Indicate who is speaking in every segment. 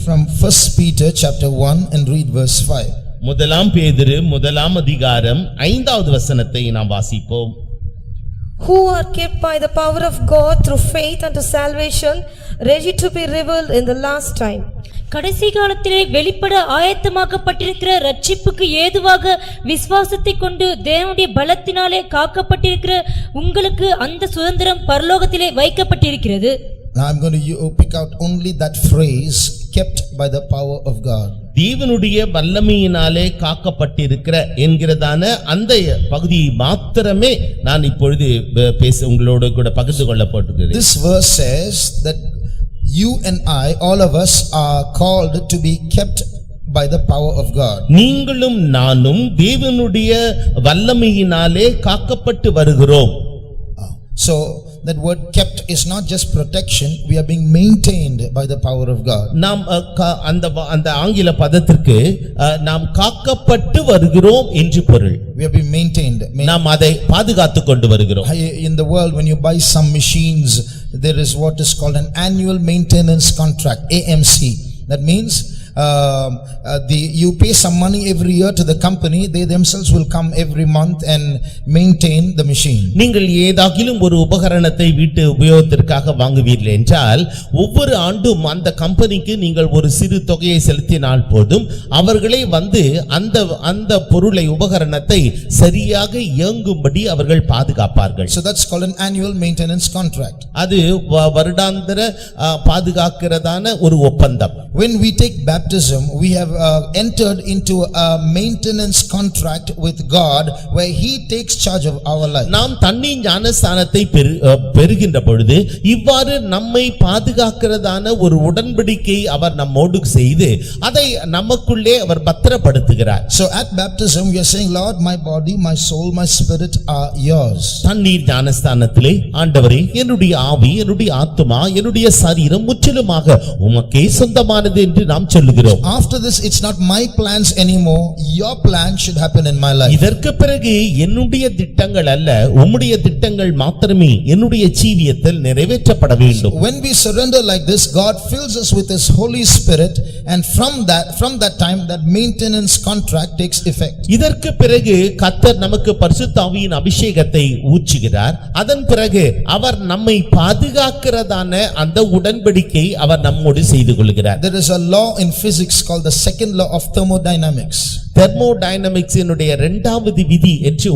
Speaker 1: From 1 Peter chapter 1 and read verse 5.
Speaker 2: முதலாம் பேதுரு முதலாம் அதிகாரம் 5வது வசனத்தை நாம் வாசிப்போம்.
Speaker 3: Who are kept by the power of God through faith unto salvation, ready to be revealed in the last time.
Speaker 4: கடைசி காலத்திலே வெளிப்பட ஆயத்தமாக்கப்பட்டிருக்கிற ரட்சிப்புக்கு ஏதுவாக விசுவாசத்தை கொண்டு தேவனுடைய பலத்தினாலே காக்கப்பட்டிருக்கிற உங்களுக்கு அந்த சுதந்திரம் பரலோகத்திலே வைக்கப்பட்டிருக்கிறது.
Speaker 1: Now I'm going to pick out only that phrase, kept by the power of God.
Speaker 2: தேவனுடைய வல்லமையினாலே காக்கப்பட்டிருக்கிற என்கிறதான அந்த பகுதியை மாத்திரமே நான் இப்பொழுது உங்களோடு கூட பகிர்ந்து கொள்ளப்பட்டிருக்கிறேன்.
Speaker 1: This verse says that you and I, all of us, are called to be kept by the power of God.
Speaker 2: நீங்களும் நானும் தேவனுடைய வல்லமையினாலே காக்கப்பட்டு வருகிறோம்.
Speaker 1: So that word kept is not just protection, we are being maintained by the power of God.
Speaker 2: நாம் அந்த ஆங்கில பதத்திற்கு நாம் காக்கப்பட்டு வருகிறோம் என்று பொருள்.
Speaker 1: We are being maintained.
Speaker 2: நாம் அதை பாதுகாத்துக் கொண்டு வருகிறோம்.
Speaker 1: In the world, when you buy some machines, there is what is called an annual maintenance contract, AMC. That means you pay some money every year to the company. They themselves will come every month and maintain the machine.
Speaker 2: நீங்கள் ஏதாகிலும் ஒரு உபகரணத்தை வீட்டு உபயோகத்திற்காக வாங்குவீர்கள் என்றால் ஒவ்வொரு ஆண்டும் அந்த கம்பெனிக்கு நீங்கள் ஒரு சிறு தொகையை செலுத்தினால் போதும் அவர்களே வந்து அந்த பொருளை உபகரணத்தை சரியாக இயங்கும்படி அவர்கள் பாதுகாப்பார்கள்.
Speaker 1: So that's called an annual maintenance contract.
Speaker 2: அது வருடாந்திர பாதுகாக்கிறதான ஒரு ஒப்பந்தம்.
Speaker 1: When we take baptism, we have entered into a maintenance contract with God where He takes charge of our life.
Speaker 2: நாம் தண்ணீர் ஞானஸ்நானத்தை பெறுகின்ற பொழுது இவ்வாறு நம்மை பாதுகாக்கிறதான ஒரு உடன்படிக்கை அவர் நம்மோடு செய்து அதை நமக்குள்ளே அவர் பத்திரப்படுத்துகிறார்.
Speaker 1: So at baptism we are saying, Lord, my body, my soul, my spirit are yours.
Speaker 2: தண்ணீர் ஞானஸ்நானத்திலே ஆண்டவரே என்னுடைய ஆவி, என்னுடைய ஆத்துமா, என்னுடைய சரீரம் முற்றிலுமாக உமக்கே சொந்தமானது என்று நாம் சொல்லுகிறோம்.
Speaker 1: After this, it's not my plans anymore. Your plan should happen in my life.
Speaker 2: இதற்கு பிறகு என்னுடைய திட்டங்கள் அல்ல, உம்முடைய திட்டங்கள் மாத்திரமே என்னுடைய ஜீவியத்தில் நிறைவேற்றப்பட வேண்டும்.
Speaker 1: When we surrender like this, God fills us with His Holy Spirit, and from that time, that maintenance contract takes effect.
Speaker 2: இதற்கு பிறகு கர்த்தர் நமக்கு பரிசுத்த ஆவியின் அபிஷேகத்தை ஊற்றுகிறார். அதன் பிறகு அவர் நம்மை பாதுகாக்கிறதான அந்த உடன்படிக்கை அவர் நம்மோடு செய்து கொள்கிறார்.
Speaker 1: There is a law in physics called the second law of thermodynamics.
Speaker 2: Thermodynamics இனுடைய இரண்டாவது விதி என்று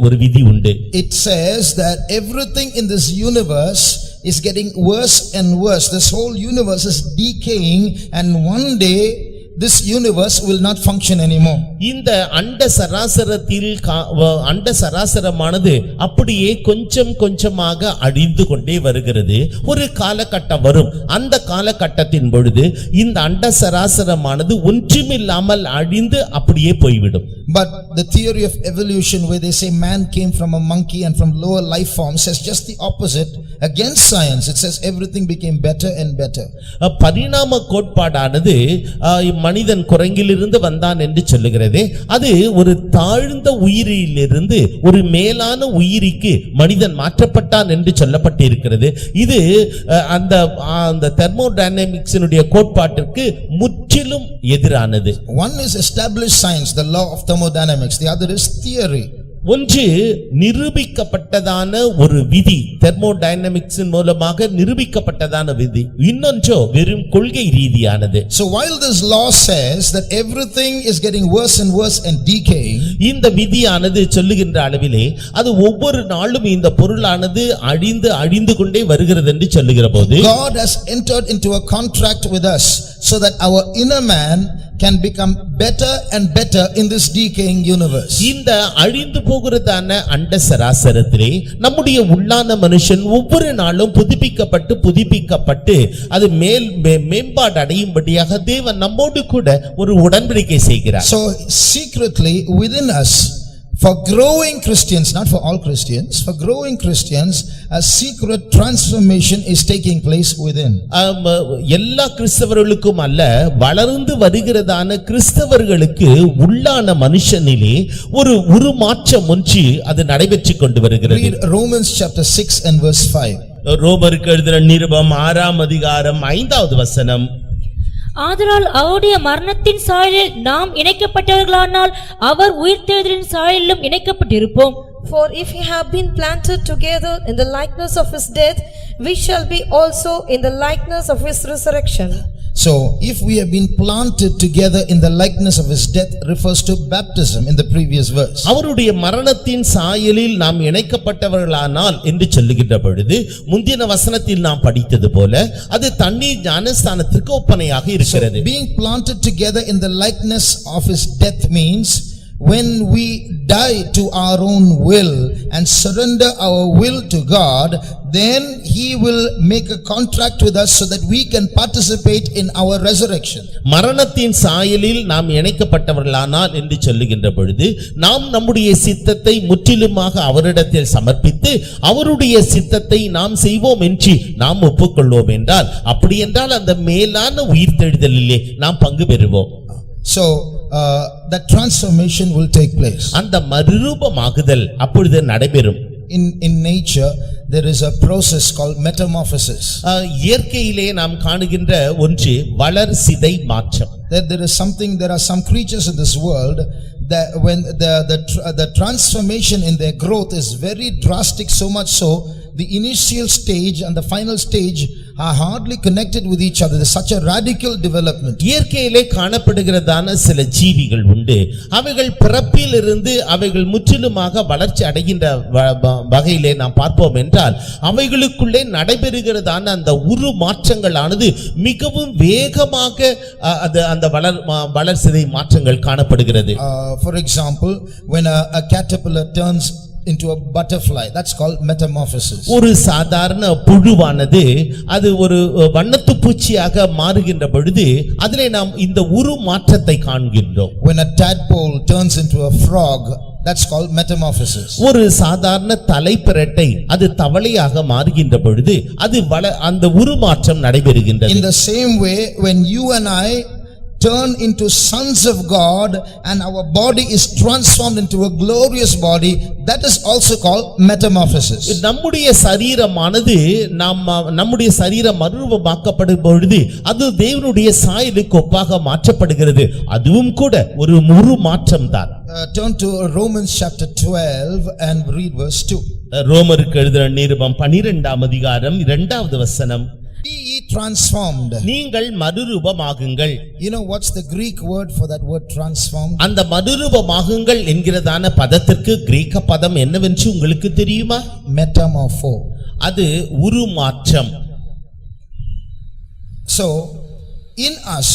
Speaker 2: ஒரு விதி உண்டு.
Speaker 1: It says that everything in this universe is getting worse and worse. This whole universe is decaying, and one day this universe will not function anymore.
Speaker 2: இந்த அண்ட சராசரமானது அப்படியே கொஞ்சம் கொஞ்சமாக அழிந்து கொண்டே வருகிறது. ஒரு காலகட்டம் வரும், அந்த காலகட்டத்தின் பொழுது இந்த அண்ட சராசரமானது ஒன்றுமில்லாமல் அழிந்து அப்படியே போய்விடும்.
Speaker 1: But the theory of evolution, where they say man came from a monkey and from lower life forms, says just the opposite. Against science, it says everything became better and better.
Speaker 2: பரிணாம கோட்பாடானது மனிதன் குரங்கிலிருந்து வந்தான் என்று சொல்லுகிறதே, அது ஒரு தாழ்ந்த உயிரிலிருந்து ஒரு மேலான உயிரிக்கு மனிதன் மாற்றப்பட்டான் என்று சொல்லப்பட்டிருக்கிறது. இது அந்த தெர்மோடைனமிக்ஸினுடைய கோட்பாட்டிற்கு முற்றிலும் எதிரானது.
Speaker 1: One is established science, the law of thermodynamics. The other is theory.
Speaker 2: ஒன்று நிரூபிக்கப்பட்டதான ஒரு விதி, தெர்மோடைனமிக்ஸின் மூலமாக நிரூபிக்கப்பட்டதான விதி. இன்னொன்றோ வெறும் கொள்கை ரீதியானது.
Speaker 1: So while this law says that everything is getting worse and worse and decaying,
Speaker 2: இந்த விதியானது சொல்லுகின்ற அளவிலே அது ஒவ்வொரு நாளும் இந்த பொருளானது அழிந்து கொண்டே வருகிறது என்று சொல்லுகிற போது,
Speaker 1: God has entered into a contract with us so that our inner man can become better and better in this decaying universe.
Speaker 2: இந்த அழிந்து போகிறதான அண்ட சராசரத்திலே நம்முடைய உள்ளான மனுஷன் ஒவ்வொரு நாளும் புதுப்பிக்கப்பட்டு அது மேம்பாடு அடையும்படியாக தேவன் நம்மோடு கூட ஒரு உடன்படிக்கை செய்கிறார்.
Speaker 1: So secretly within us, For growing Christians, not for all Christians, for growing Christians, a secret transformation is taking place within.
Speaker 2: எல்லா கிறிஸ்தவர்களுக்கும் அல்ல, வளர்ந்து வருகிறதான கிறிஸ்தவர்களுக்கு உள்ளான மனுஷனிலே ஒரு உருமாற்றம் ஒன்று அது நடைபெற்றுக் கொண்டு வருகிறது.
Speaker 1: Read Romans chapter 6 and verse 5.
Speaker 2: ரோமருக்கு எழுதின நிருபம் 6ஆம் அதிகாரம் 5வது வசனம்.
Speaker 4: ஆதலால் அவருடைய மரணத்தின் சாயலில் நாம் இணைக்கப்பட்டவர்களானால் அவர் உயிர்த்தெழுதலின் சாயலிலும் இணைக்கப்பட்டிருப்போம்.
Speaker 3: For if we have been planted together in the likeness of his death, we shall be also in the likeness of his resurrection.
Speaker 1: So, if we have been planted together in the likeness of his death refers to baptism in the previous verse.
Speaker 2: அவருடைய மரணத்தின் சாயலில் நாம் இணைக்கப்பட்டவர்களானால் என்று சொல்லுகின்ற பொழுது முந்தின வசனத்தில் நாம் படித்தது போல அது தண்ணீர் ஞானஸ்தானத்திற்கு ஒப்பனையாக இருக்கிறது.
Speaker 1: Being planted together in the likeness of his death means when we die to our own will and surrender our will to God, then he will make a contract with us so that we can participate in our resurrection.
Speaker 2: மரணத்தின் சாயலில் நாம் இணைக்கப்பட்டவர்களானால் என்று சொல்லுகின்ற பொழுது நாம் நம்முடைய சித்தத்தை முற்றிலுமாக அவரிடத்தில் சமர்ப்பித்து அவருடைய சித்தத்தை நாம் செய்வோம் என்று நாம் ஒப்புக்கொள்வோம் என்றால், அப்படி என்றால் அந்த மேலான உயிர்த்தெழுதலிலே நாம் பங்கு பெறுவோம்.
Speaker 1: So that transformation will take place.
Speaker 2: அந்த மறுரூபமாகுதல் அப்பொழுது நடைபெறும்.
Speaker 1: In nature there is a process called metamorphosis.
Speaker 2: இயற்கையிலே நாம் காணுகின்ற ஒன்று வளர்சிதை மாற்றம்.
Speaker 1: There are some creatures in this world that when the transformation in their growth is very drastic, so much so the initial stage and the final stage are hardly connected with each other. There's such a radical development.
Speaker 2: இயற்கையிலே காணப்படுகிறதான சில ஜீவிகள் உண்டு. அவைகள் பிறப்பிலிருந்து அவைகள் முற்றிலுமாக வளர்ச்சி அடைகின்ற வகையிலே நாம் பார்ப்போம் என்றால் அவைகளுக்குள்ளே நடைபெறுகிறதான அந்த உரு மாற்றங்களானது மிகவும் வேகமாக அந்த வளர்சிதை மாற்றங்கள் காணப்படுகிறது.
Speaker 1: For example, when a caterpillar turns into a butterfly, that's called metamorphosis.
Speaker 2: ஒரு சாதாரண புழுவானது அது ஒரு வண்ணத்து பூச்சியாக மாறுகின்ற பொழுது அதிலே நாம் இந்த உரு மாற்றத்தை காண்கின்றோம்.
Speaker 1: When a tadpole turns into a frog, that's called metamorphosis.
Speaker 2: ஒரு சாதாரண தலைப்பிரட்டை அது தவளையாக மாறுகின்ற பொழுது அது அந்த உருமாற்றம் நடைபெறுகின்றது.
Speaker 1: In the same way, when you and I turn into sons of God and our body is transformed into a glorious body, that is also called metamorphosis.
Speaker 2: நம்முடைய சரீரமானது நம்முடைய சரீரம் மறுரூபமாக்கப்படும் பொழுது அது தேவனுடைய சாயலுக்கு ஒப்பாக மாற்றப்படுகிறது. அதுவும் கூட ஒரு முழு மாற்றம் தான்.
Speaker 1: Turn to Romans chapter 12 and read verse 2.
Speaker 2: ரோமருக்கு எழுதின நிருபம் 12ஆம் அதிகாரம் 2வது வசனம்.
Speaker 1: Be ye transformed.
Speaker 2: நீங்கள் மறுரூபமாகுங்கள்.
Speaker 1: You know what's the Greek word for that word transformed?
Speaker 2: அந்த மறுரூபமாகுங்கள் என்கிறதான பதத்திற்கு கிரேக்க பதம் என்னவென்று உங்களுக்கு தெரியுமா?
Speaker 1: Metamorpho.
Speaker 2: அது உருமாற்றம்.
Speaker 1: So in us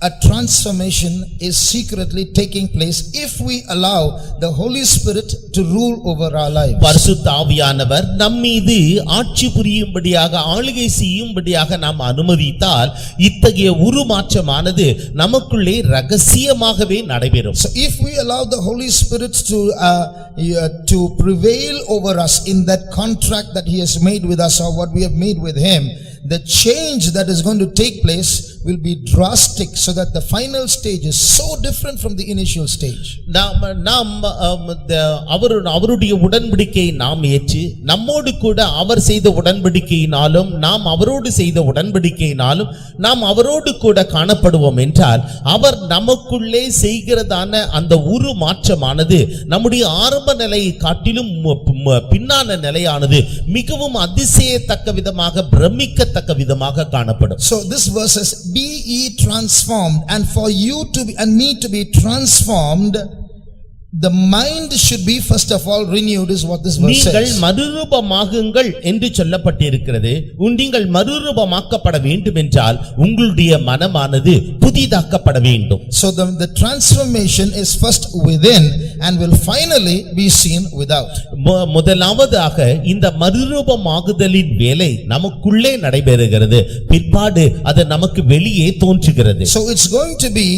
Speaker 1: a transformation is secretly taking place if we allow the Holy Spirit to rule over our lives.
Speaker 2: பரிசுத்த ஆவியானவர் நம்மீது ஆட்சி புரியும்படியாக ஆளுகை செய்யும்படியாக நாம் அனுமதித்தால் இத்தகைய உருமாற்றமானது நமக்குள்ளே ரகசியமாகவே நடைபெறும்.
Speaker 1: So if we allow the Holy Spirit to prevail over us in that contract that he has made with us or what we have made with him, the change that is going to take place will be drastic, so that the final stage is so different from the initial stage.
Speaker 2: நாம் அவருடைய உடன்படிக்கையை நாம் ஏற்று நம்மோடு கூட அவர் செய்த உடன்படிக்கையினாலும் நாம் அவரோடு செய்த உடன்படிக்கையினாலும் நாம் அவரோடு கூட காணப்படுவோம் என்றால் அவர் நமக்குள்ளே செய்கிறதான அந்த உரு மாற்றமானது நம்முடைய ஆரம்ப நிலையை காட்டிலும் பின்னான நிலையானது மிகவும் அதிசயத்தக்க விதமாக பிரமிக்கத்தக்க விதமாக காணப்படும்.
Speaker 1: So this verse says, be ye transformed, and for you to be and me to be transformed, the mind should be first of all renewed, is what this verse says.
Speaker 2: நீங்கள் மறுரூபமாகுங்கள் என்று சொல்லப்பட்டிருக்கிறது. நீங்கள் மறுரூபமாக்கப்பட வேண்டும் என்றால் உங்களுடைய மனமானது புதிதாக்கப்பட வேண்டும்.
Speaker 1: So the transformation is first within and will finally be seen without.
Speaker 2: முதலாவதாக இந்த மறுரூபமாகுதலின் வேலை நமக்குள்ளே நடைபெறுகிறது, பிற்பாடு அது நமக்கு வெளியே தோன்றுகிறது.
Speaker 1: So it's going to be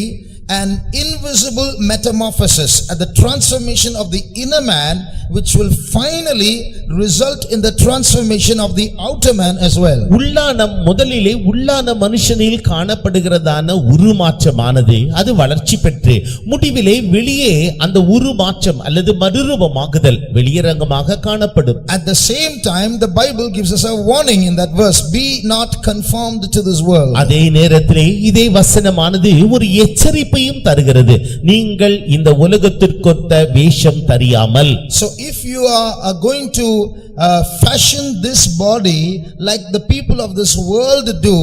Speaker 1: an invisible metamorphosis at the transformation of the inner man, which will finally result in the transformation of the outer man as well.
Speaker 2: உள்ளானம் முதலிலே உள்ளான மனுஷனில் காணப்படுகிறதான உருமாற்றமானது அது வளர்ச்சி பெற்று முடிவிலே வெளியே அந்த உருமாற்றம் அல்லது மறுரூபமாகுதல் வெளியரங்கமாக காணப்படும்.
Speaker 1: At the same time, the Bible gives us a warning in that verse, be not conformed to this world.
Speaker 2: அதே நேரத்திலே இதே வசனமானது ஒரு எச்சரிப்பையும் தருகிறது, நீங்கள் இந்த உலகத்திற்கொத்த வேஷம் தரியாமல்.
Speaker 1: So if you are going to fashion this body like the people of this world do,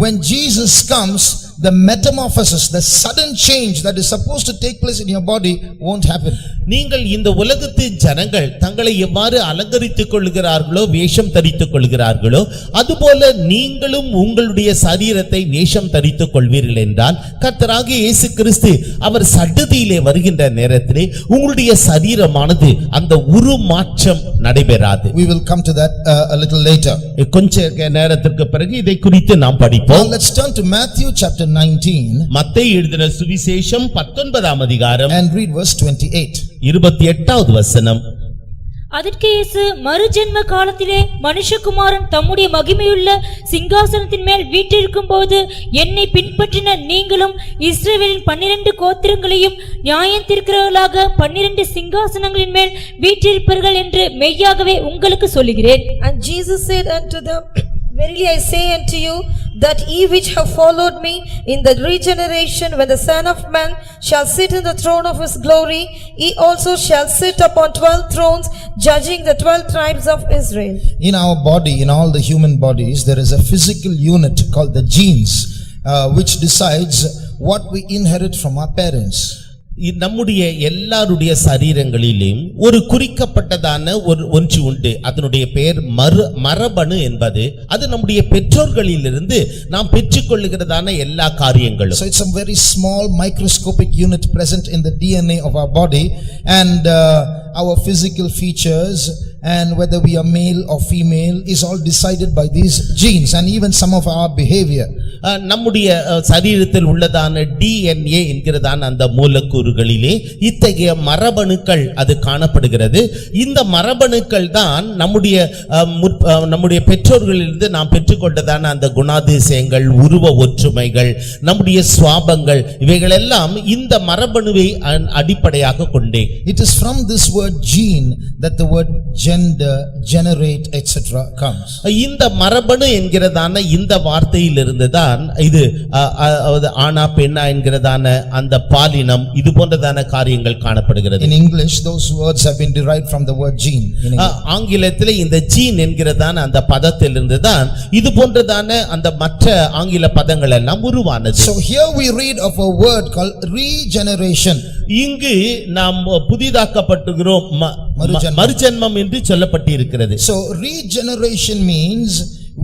Speaker 1: when Jesus comes, the metamorphosis, the sudden change that is supposed to take place in your body won't happen.
Speaker 2: நீங்கள் இந்த உலகத்தின் ஜனங்கள் தங்களை எவ்வாறு அலங்கரித்துக் கொள்கிறார்களோ வேஷம் தரித்துக் கொள்கிறார்களோ அதுபோல நீங்களும் உங்களுடைய சரீரத்தை வேஷம் தரித்துக் கொள்வீர்கள் என்றால் கர்த்தராகிய இயேசு கிறிஸ்து அவர் சடுதியிலே வருகின்ற நேரத்திலே உங்களுடைய சரீரமானது அந்த உருமாற்றம் நடைபெறாது.
Speaker 1: We will come to that a little later.
Speaker 2: கொஞ்ச நேரத்திற்கு பிறகு இதை குறித்து நாம் படிப்போம்.
Speaker 1: Now let's turn to Matthew chapter 19
Speaker 2: மத்தேயு எழுதின சுவிசேஷம் 19ஆம் அதிகாரம்
Speaker 1: and read verse 28.
Speaker 2: 28வது வசனம்.
Speaker 4: அதற்கு இயேசு மறுஜென்ம காலத்திலே மனுஷகுமாரன் தம்முடைய மகிமையுள்ள சிங்காசனத்தின் மேல் வீற்றிருக்கும் போது என்னை பின்பற்றின நீங்களும் இஸ்ரவேலின் 12 கோத்திரங்களையும் நியாயம் தீர்க்கிறவர்களாக 12 சிங்காசனங்களின் மேல் வீற்றிருப்பீர்கள் என்று மெய்யாகவே உங்களுக்கு சொல்லுகிறேன்.
Speaker 3: And Jesus said unto them, Verily I say unto you, that ye which have followed me in the regeneration, when the Son of Man shall sit in the throne of his glory, ye also shall sit upon 12 thrones, judging the 12 tribes of Israel.
Speaker 1: In our body, in all the human bodies, there is a physical unit called the genes, which decides what we inherit from our parents.
Speaker 2: நம்முடைய எல்லாருடைய சரீரங்களிலும் ஒரு குறிக்கப்பட்டதான ஒன்று உண்டு. அதனுடைய பெயர் மரபணு என்பது. அது நம்முடைய பெற்றோர்களிலிருந்து நாம் பெற்றுக்கொள்ளுகிறதான எல்லா காரியங்களும்.
Speaker 1: So it's a very small microscopic unit present in the DNA of our body, and our physical features and whether we are male or female is all decided by these genes, and even some of our behavior.
Speaker 2: நம்முடைய சரீரத்தில் உள்ளதான DNA என்கிறதான அந்த மூலக்கூறுகளிலே இத்தகைய மரபணுக்கள் அது காணப்படுகிறது. இந்த மரபணுக்கள் தான் நம்முடைய பெற்றோர்களிலிருந்து நாம் பெற்றுக்கொண்டதான அந்த குணாதிசயங்கள், உருவ ஒற்றுமைகள், நம்முடைய சுவாபங்கள், இவைகள் எல்லாம் இந்த மரபணுவை அடிப்படையாக கொண்டே.
Speaker 1: It is from this word gene that the word gender, generate, etc. comes.
Speaker 2: இந்த மரபணு என்கிறதான இந்த வார்த்தையிலிருந்து தான் இது ஆனா பெண்ணா என்கிறதான அந்த பாலினம் இது போன்றதான காரியங்கள் காணப்படுகிறது.
Speaker 1: In English those words have been derived from the word gene.
Speaker 2: ஆங்கிலத்திலே இந்த ஜீன் என்கிறதான அந்த பதத்திலிருந்து தான் இது போன்றதான அந்த மற்ற ஆங்கில பதங்கள் எல்லாம் உருவானது.
Speaker 1: So here we read of a word called regeneration.
Speaker 2: இங்கு நாம் புதிதாக்கப்பட்டுகிறோம், மறுஜென்மம் என்று சொல்லப்பட்டிருக்கிறது.
Speaker 1: So regeneration means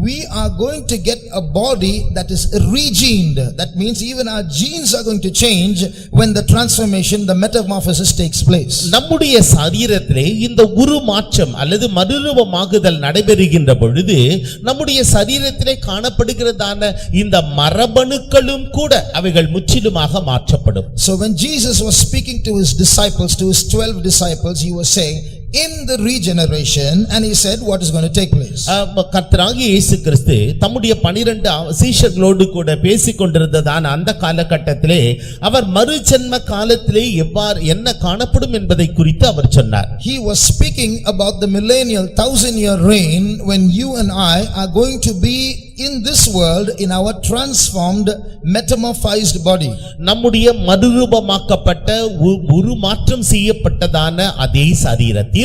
Speaker 1: we are going to get a body that is regened. That means even our genes are going to change when the transformation, the metamorphosis takes place.
Speaker 2: நம்முடைய சரீரத்திலே இந்த உருமாற்றம் அல்லது மறுரூபமாகுதல் நடைபெறுகின்ற பொழுது நம்முடைய சரீரத்திலே காணப்படுகிறதான இந்த மரபணுக்களும் கூட அவைகள் முற்றிலுமாக மாற்றப்படும்.
Speaker 1: So when Jesus was speaking to his disciples, to his 12 disciples, he was saying in the regeneration, and he said what is going to take place.
Speaker 2: கர்த்தராகிய இயேசு கிறிஸ்து தம்முடைய 12 சீஷர்களோடு கூட பேசிக் கொண்டிருந்ததான அந்த காலகட்டத்திலே அவர் மறுஜென்ம காலத்திலே எவ்வாறு என்ன காணப்படும் என்பதை குறித்து அவர் சொன்னார்.
Speaker 1: He was speaking about the millennial 1000-year reign when you and I are going to be in this world in our transformed metamorphized body.
Speaker 2: நம்முடைய மறுரூபமாக்கப்பட்ட உருமாற்றம் செய்யப்பட்டதான அதே சரீரத்தில்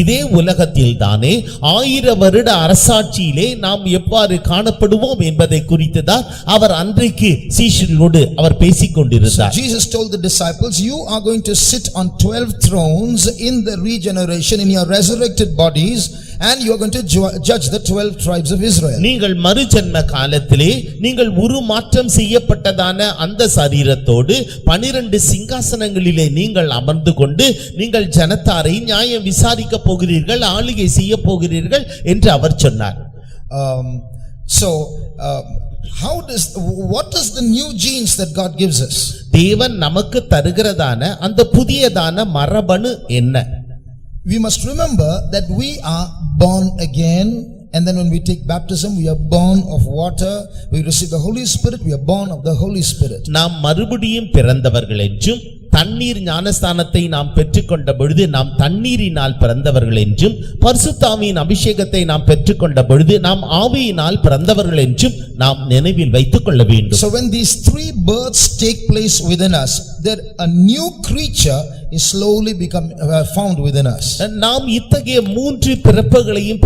Speaker 2: இதே உலகத்தில் தானே 1000 வருட அரசாட்சியிலே நாம் எவ்வாறு காணப்படுவோம் என்பதை குறித்து தான் அவர் அன்றைக்கு சீஷர்களோடு அவர் பேசிக் கொண்டிருந்தார்.
Speaker 1: So Jesus told the disciples, you are going to sit on 12 thrones in the regeneration in your resurrected bodies, and you are going to judge the 12 tribes of Israel.
Speaker 2: நீங்கள் மறுஜென்ம காலத்திலே நீங்கள் உருமாற்றம் செய்யப்பட்டதான அந்த சரீரத்தோடு 12 சிங்காசனங்களிலே நீங்கள் அமர்ந்து கொண்டு நீங்கள் ஜனத்தாரை நியாயம் விசாரிக்க போகிறீர்கள், ஆளுகை செய்ய போகிறீர்கள் என்று அவர் சொன்னார்.
Speaker 1: What is the new genes that God gives us?
Speaker 2: தேவன் நமக்கு தருகிறதான அந்த புதியதான மரபணு என்ன?
Speaker 1: We must remember that we are born again, and then when we take baptism, we are born of water, we receive the Holy Spirit, we are born of the Holy Spirit.
Speaker 2: நாம் மறுபடியும் பிறந்தவர்கள் என்றும் தண்ணீர் ஞானஸ்தானத்தை நாம் பெற்றுக்கொண்ட பொழுது நாம் தண்ணீரினால் பிறந்தவர்கள் என்றும் பரிசுத்த ஆவியின் அபிஷேகத்தை நாம் பெற்றுக்கொண்ட பொழுது நாம் ஆவியினால் பிறந்தவர்கள் என்றும் நாம் நினைவில் வைத்துக் கொள்ள வேண்டும்.
Speaker 1: So when these three births take place within us, there a new creature is slowly found within us.
Speaker 2: நாம் இத்தகைய மூன்று பிறப்புகளையும்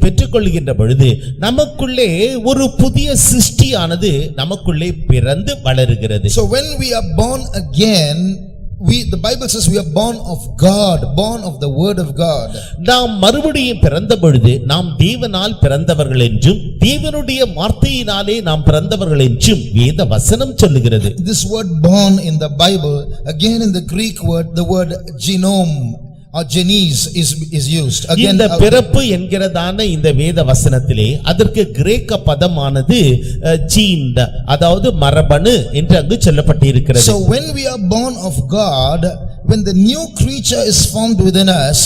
Speaker 2: பெற்றுக்கொள்கின்ற பொழுது நமக்குள்ளே ஒரு புதிய சிருஷ்டியானது நமக்குள்ளே பிறந்து வளருகிறது.
Speaker 1: So when we are born again, the Bible says we are born of God, born of the word of God.
Speaker 2: நாம் மறுபடியும் பிறந்த பொழுது நாம் தேவனால் பிறந்தவர்கள் என்றும் தேவனுடைய வார்த்தையினாலே நாம் பிறந்தவர்கள் என்றும் வேத வசனம் சொல்லுகிறது.
Speaker 1: This word born in the Bible, again in the Greek word, the word genome or genes is used. Again,
Speaker 2: இந்த பிறப்பு என்கிறதான இந்த வேத வசனத்திலே அதற்கு கிரேக்க பதமானது ஜீன், அதாவது மரபணு என்று அங்கு சொல்லப்பட்டிருக்கிறது.
Speaker 1: So when we are born of God, when the new creature is formed within us,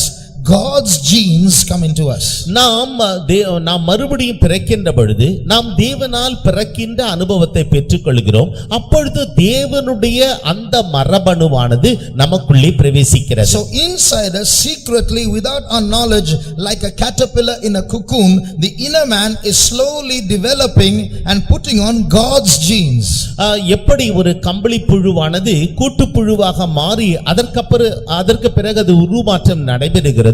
Speaker 1: God's genes come into us.
Speaker 2: நாம் மறுபடியும் பிறக்கின்ற பொழுது நாம் தேவனால் பிறக்கின்ற அனுபவத்தை பெற்றுக்கொள்கிறோம். அப்பொழுது தேவனுடைய அந்த மரபணுவானது நமக்குள்ளே பிரவேசிக்கிறது.
Speaker 1: So inside us, secretly, without our knowledge, like a caterpillar in a cocoon, the inner man is slowly developing and putting on God's genes.
Speaker 2: எப்படி ஒரு கம்பளி புழுவானது கூட்டுப்புழுவாக மாறி அதற்கு பிறகு அது உருமாற்றம் நடைபெறுகிறது,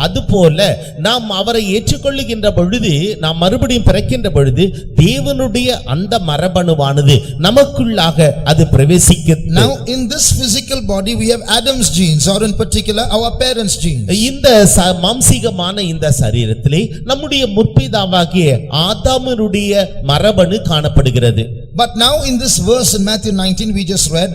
Speaker 2: அதுபோல நாம் அவரை ஏற்றுக்கொள்ளுகின்ற பொழுது நாம் மறுபடியும் பிறக்கின்ற பொழுது தேவனுடைய அந்த மரபணுவானது நமக்குள்ளாக அது பிரவேசிக்கிறது.
Speaker 1: Now in this physical body we have Adam's genes, or in particular our parents' genes.
Speaker 2: இந்த மாம்சீகமான இந்த சரீரத்திலே நம்முடைய முற்பிதாவாகிய ஆதாமனுடைய மரபணு காணப்படுகிறது.
Speaker 1: But now in this verse in Matthew 19 we just read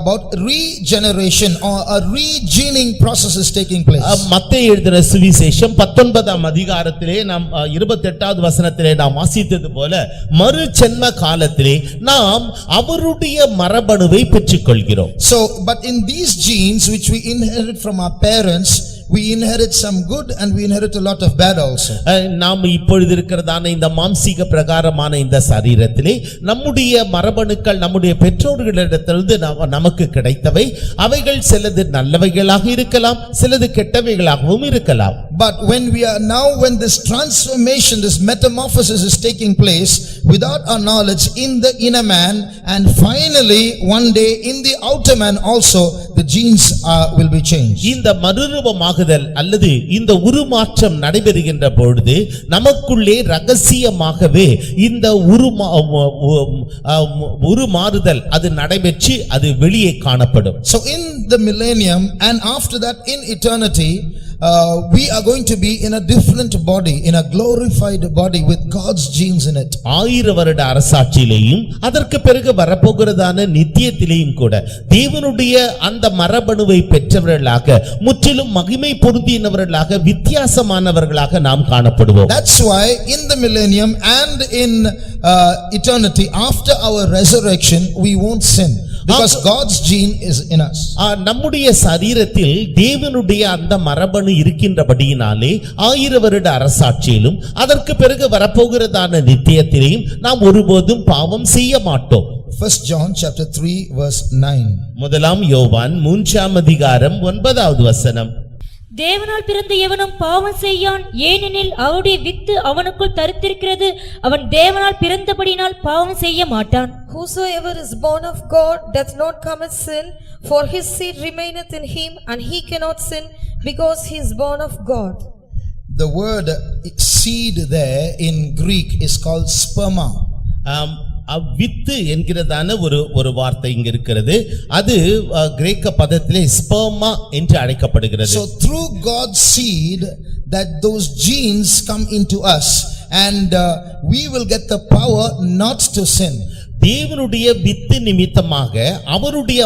Speaker 1: about regeneration, or a regening process is taking place.
Speaker 2: மத்தேயு எழுதின சுவிசேஷம் 19ஆம் அதிகாரத்திலே நாம் 28வது வசனத்திலே நாம் வாசித்தது போல மறு ஜென்ம காலத்திலே நாம் அவருடைய மரபணுவை பெற்றுக்கொள்கிறோம்.
Speaker 1: So but in these genes which we inherit from our parents, we inherit some good and we inherit a lot of bad also.
Speaker 2: நாம் இப்பொழுது இருக்கிறதான இந்த மாம்சீக பிரகாரமான இந்த சரீரத்திலே நம்முடைய மரபணுக்கள் நம்முடைய பெற்றோர்களிடத்திலிருந்து நமக்கு கிடைத்தவை, அவைகள் சிலது நல்லவைகளாக இருக்கலாம், சிலது கெட்டவைகளாகவும் இருக்கலாம்.
Speaker 1: But when this transformation, this metamorphosis is taking place without our knowledge in the inner man, and finally one day in the outer man also, the genes will be changed.
Speaker 2: இந்த மறுரூபமாகுதல் அல்லது இந்த உருமாற்றம் நடைபெறுகின்ற பொழுது நமக்குள்ளே ரகசியமாகவே இந்த உருமாறுதல் அது நடைபெற்று அது வெளியே காணப்படும்.
Speaker 1: So in the millennium and after that in eternity, we are going to be in a different body, in a glorified body with God's genes in it.
Speaker 2: 1000 வருட அரசாட்சியிலேயும் அதற்கு பிறகு வரப்போகிறதான நித்தியத்திலேயும் கூட தேவனுடைய அந்த மரபணுவை பெற்றவர்களாக முற்றிலும் மகிமை பொருந்தினவர்களாக வித்தியாசமானவர்களாக நாம் காணப்படுவோம்.
Speaker 1: That's why in the millennium and in eternity after our resurrection we won't sin, because God's gene is in us.
Speaker 2: நம்முடைய சரீரத்தில் தேவனுடைய அந்த மரபணு இருக்கின்றபடியினாலே 1000 வருட அரசாட்சியிலும் அதற்கு பிறகு வரப்போகிறதான நித்தியத்திலேயும் நாம் ஒருபோதும் பாவம் செய்ய மாட்டோம்.
Speaker 1: 1 John chapter 3 verse 9.
Speaker 2: முதலாம் யோவான் 3ஆம் அதிகாரம் 9வது வசனம்.
Speaker 4: தேவனால் பிறந்த எவனும் பாவம் செய்யான், ஏனெனில் அவருடைய வித்து அவனுக்குள் தரித்திருக்கிறது, அவன் தேவனால் பிறந்தபடியினால் பாவம் செய்ய மாட்டான்.
Speaker 3: Whosoever is born of God doth not commit sin, for his seed remaineth in him, and he cannot sin, because he is born of God.
Speaker 1: The word seed there in Greek is called sperma.
Speaker 2: With என்கிறதான ஒரு வார்த்தை இங்க இருக்கிறது, அது கிரேக்க பதத்திலே sperma என்று அழைக்கப்படுகிறது.
Speaker 1: So through God's seed that those genes come into us, and we will get the power not to sin.
Speaker 2: தேவனுடைய வித்து நிமித்தமாக அவருடைய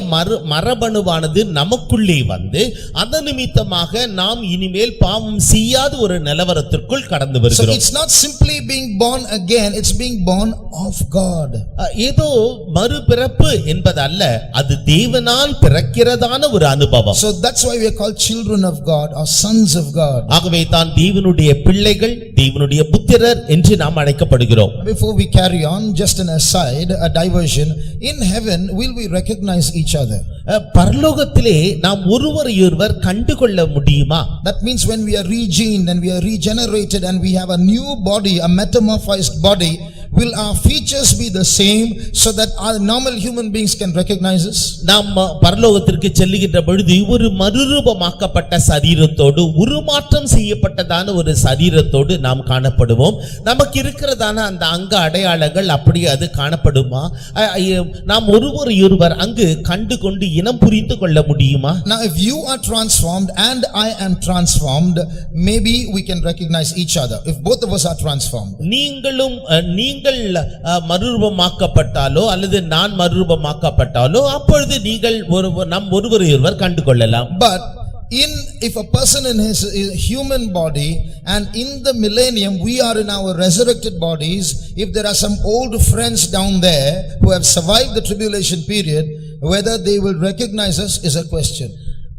Speaker 2: மரபணுவானது நமக்குள்ளே வந்து அதன் நிமித்தமாக நாம் இனிமேல் பாவம் செய்யாத ஒரு நிலவரத்திற்குள் கடந்து
Speaker 1: So
Speaker 2: வருகிறோம்.
Speaker 1: it's not simply being born again, it's being born of God.
Speaker 2: ஏதோ மறுபிறப்பு என்பதல்ல, அது தேவனால் பிறக்கிறதான ஒரு அனுபவம்.
Speaker 1: So that's why we are called children of God or sons of God.
Speaker 2: ஆகவே தான் தேவனுடைய பிள்ளைகள், தேவனுடைய புத்திரர் என்று நாம் அழைக்கப்படுகிறோம்.
Speaker 1: Before we carry on, just an aside, a diversion, in heaven will we recognize each other?
Speaker 2: பரலோகத்திலே நாம் ஒருவரையொருவர் கண்டுகொள்ள முடியுமா?
Speaker 1: That means when we are regened and we are regenerated and we have a new body, a metamorphosed body, will our features be the same so that our normal human beings can recognize us?
Speaker 2: நாம் பரலோகத்திற்கு செல்லுகின்ற பொழுது ஒரு மறுரூபமாக்கப்பட்ட சரீரத்தோடு உருமாற்றம் செய்யப்பட்டதான ஒரு சரீரத்தோடு நாம் காணப்படுவோம். நமக்கு இருக்கிறதான அந்த அங்க அடையாளங்கள் அப்படியே அது காணப்படுமா? நாம் ஒருவரையொருவர் அங்கு கண்டு கொண்டு இனம் புரிந்து கொள்ள முடியுமா?
Speaker 1: Now if you are transformed and I am transformed, maybe we can recognize each other if both of us are transformed.
Speaker 2: நீங்கள் மறுரூபமாக்கப்பட்டாலோ அல்லது நான் மறுரூபமாக்கப்பட்டாலோ அப்பொழுது நீங்கள் நம் ஒருவரையொருவர் கண்டு கொள்ளலாம்.
Speaker 1: But if a person in his human body and in the millennium we are in our resurrected bodies, if there are some old friends down there who have survived the tribulation period, whether they will recognize us is a question.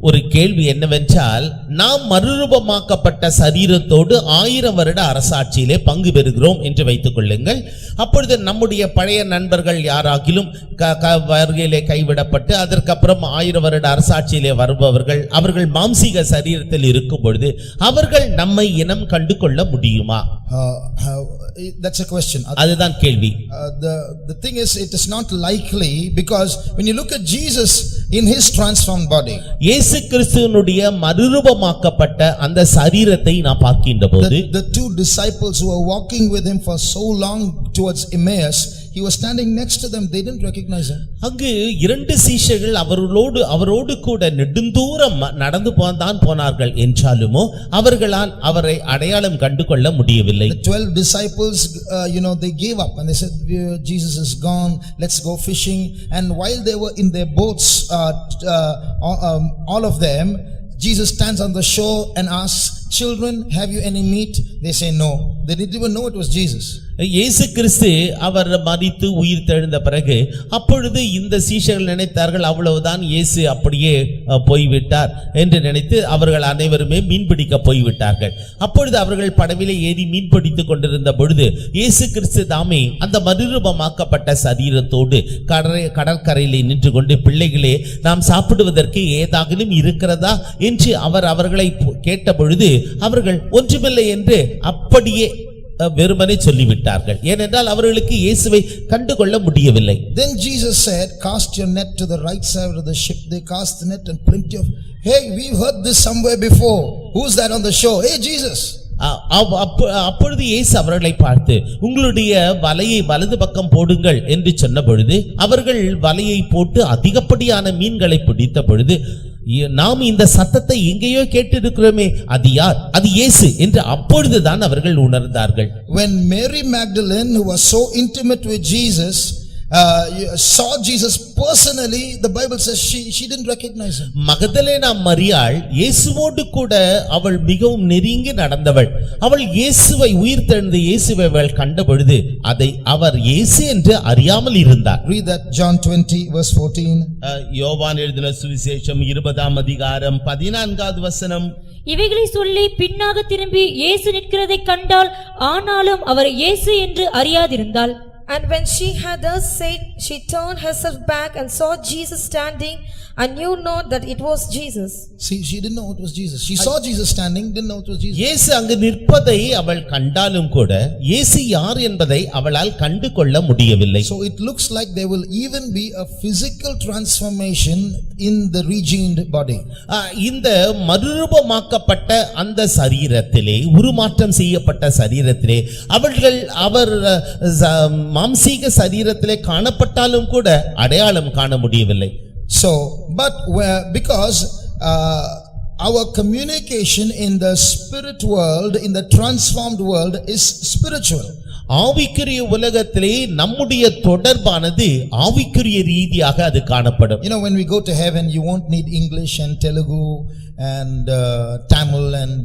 Speaker 2: ஒரு கேள்வி என்னவென்றால், நாம் மறுரூபமாக்கப்பட்ட சரீரத்தோடு 1000 வருட அரசாட்சியிலே பங்கு பெறுகிறோம் என்று வைத்துக் கொள்ளுங்கள். அப்பொழுது நம்முடைய பழைய நண்பர்கள் யாராகிலும் வருகையிலே கைவிடப்பட்டு அதற்கப்புறம் 1000 வருட அரசாட்சியிலே வருபவர்கள், அவர்கள் மாம்சீக சரீரத்தில் இருக்கும் பொழுது அவர்கள் நம்மை இனம் கண்டு கொள்ள முடியுமா?
Speaker 1: That's a question.
Speaker 2: அதுதான் கேள்வி.
Speaker 1: The thing is, it is not likely, because when you look at Jesus in his transformed body,
Speaker 2: இயேசு கிறிஸ்துவினுடைய மறுரூபமாக்கப்பட்ட அந்த சரீரத்தை நாம் பார்க்கின்ற போது,
Speaker 1: the two disciples who were walking with him for so long towards Emmaus, he was standing next to them, they didn't recognize him.
Speaker 2: அங்கு 2 சீஷர்கள் அவரோடு கூட நெடுந்தூரம் நடந்து போனார்கள் என்றாலுமோ அவர்களால் அவரை அடையாளம் கண்டு கொள்ள முடியவில்லை.
Speaker 1: The 12 disciples, they gave up and they said, Jesus is gone, let's go fishing. And while they were in their boats, all of them, Jesus stands on the shore and asks, children, have you any meat? They say no. They didn't even know it was Jesus.
Speaker 2: இயேசு கிறிஸ்து அவர் மரித்து உயிர் தெழுந்த பிறகு அப்பொழுது இந்த சீஷர்கள் நினைத்தார்கள், அவ்வளவுதான், இயேசு அப்படியே போய்விட்டார் என்று நினைத்து அவர்கள் அனைவருமே மீன்பிடிக்க போய்விட்டார்கள். அப்பொழுது அவர்கள் படவிலே ஏறி மீன்பிடித்துக் கொண்டிருந்த பொழுது இயேசு கிறிஸ்து தாமே அந்த மறுரூபமாக்கப்பட்ட சரீரத்தோடு கடற்கரையிலே நின்று கொண்டு, பிள்ளைகளே, நாம் சாப்பிடுவதற்கு ஏதாகிலும் இருக்கிறதா என்று அவர்களை கேட்ட பொழுது அவர்கள் ஒன்றுமில்லை என்று அப்படியே வெறுமனே சொல்லிவிட்டார்கள். ஏனென்றால் அவர்களுக்கு இயேசுவை கண்டுகொள்ள முடியவில்லை.
Speaker 1: Then Jesus said, cast your net to the right side of the ship. They cast the net and plenty of, hey, we've heard this somewhere before. Who's that on the shore? Hey, Jesus.
Speaker 2: அப்பொழுது இயேசு அவர்களை பார்த்து, உங்களுடைய வலையை வலது பக்கம் போடுங்கள் என்று சொன்ன பொழுது அவர்கள் வலையை போட்டு அதிகப்படியான மீன்களை பிடித்த பொழுது, நாம் இந்த சத்தத்தை எங்கேயோ கேட்டிருக்கிறோமே, அது யார்? அது இயேசு என்று அப்பொழுதுதான் அவர்கள் உணர்ந்தார்கள்.
Speaker 1: When Mary Magdalene, who was so intimate with Jesus, saw Jesus personally, the Bible says she didn't recognize him.
Speaker 2: Magdalene மரியாள் இயேசுவோடு கூட அவள் மிகவும் நெருங்கி நடந்தவள். அவள் இயேசுவை, உயிர்த்தெழுந்த இயேசுவை அவள் கண்ட பொழுது அதை அவர் இயேசு என்று அறியாமல் இருந்தார்.
Speaker 1: Read that, John 20 verse 14.
Speaker 2: யோவான் எழுதின சுவிசேஷம் 20ஆம் அதிகாரம் 14வது வசனம்.
Speaker 4: இவைகளை சொல்லி பின்னாக திரும்பி இயேசு நிற்கிறதை கண்டால், ஆனாலும் அவர் இயேசு என்று அறியாதிருந்தாள்.
Speaker 3: And when she had thus said, she turned herself back and saw Jesus standing, and knew not that it was Jesus.
Speaker 1: See, she didn't know it was Jesus. She saw Jesus standing, didn't know it was Jesus.
Speaker 2: இயேசு அங்கு நிற்பதை அவள் கண்டாலும் கூட இயேசு யார் என்பதை அவளால் கண்டு கொள்ள முடியவில்லை.
Speaker 1: So it looks like there will even be a physical transformation in the regened body.
Speaker 2: இந்த மறுரூபமாக்கப்பட்ட அந்த சரீரத்திலே, உருமாற்றம் செய்யப்பட்ட சரீரத்திலே அவர் மாம்சீக சரீரத்திலே காணப்பட்டாலும் கூட அடையாளம் காண முடியவில்லை.
Speaker 1: So, but because our communication in the spirit world, in the transformed world, is spiritual.
Speaker 2: ஆவிக்குரிய உலகத்திலே நம்முடைய தொடர்பானது ஆவிக்குரிய ரீதியாக அது காணப்படும்.
Speaker 1: You know, when we go to heaven, you won't need English and Telugu and Tamil and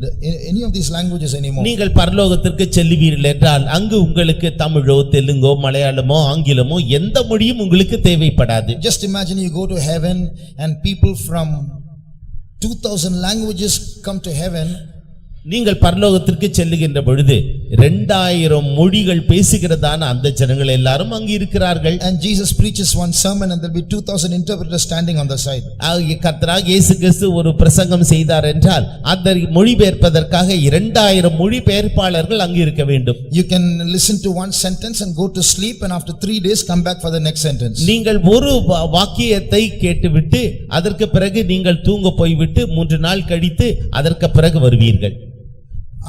Speaker 1: any of these languages anymore.
Speaker 2: நீங்கள் பரலோகத்திற்கு செல்லுவீர்கள் என்றால் அங்கு உங்களுக்கு தமிழோ தெலுங்கோ மலையாளமோ ஆங்கிலமோ எந்த மொழியும் உங்களுக்கு தேவைப்படாது.
Speaker 1: Just imagine you go to heaven and people from 2000 languages come to heaven.
Speaker 2: நீங்கள் பரலோகத்திற்கு செல்லுகின்ற பொழுது 2000 மொழிகள் பேசுகிறதான அந்த ஜனங்கள் எல்லாரும் அங்கு இருக்கிறார்கள்.
Speaker 1: And Jesus preaches one sermon and there will be 2000 interpreters standing on the side.
Speaker 2: கர்த்தராகிய இயேசு கிறிஸ்து ஒரு பிரசங்கம் செய்தார் என்றால் அதை மொழிபெயர்ப்பதற்காக 2000 மொழிபெயர்ப்பாளர்கள் அங்கு இருக்க வேண்டும்.
Speaker 1: You can listen to one sentence and go to sleep and after 3 days come back for the next sentence.
Speaker 2: நீங்கள் ஒரு வாக்கியத்தை கேட்டுவிட்டு அதற்கு பிறகு நீங்கள் தூங்க போய்விட்டு 3 நாள் கழித்து அதற்கு பிறகு வருவீர்கள்.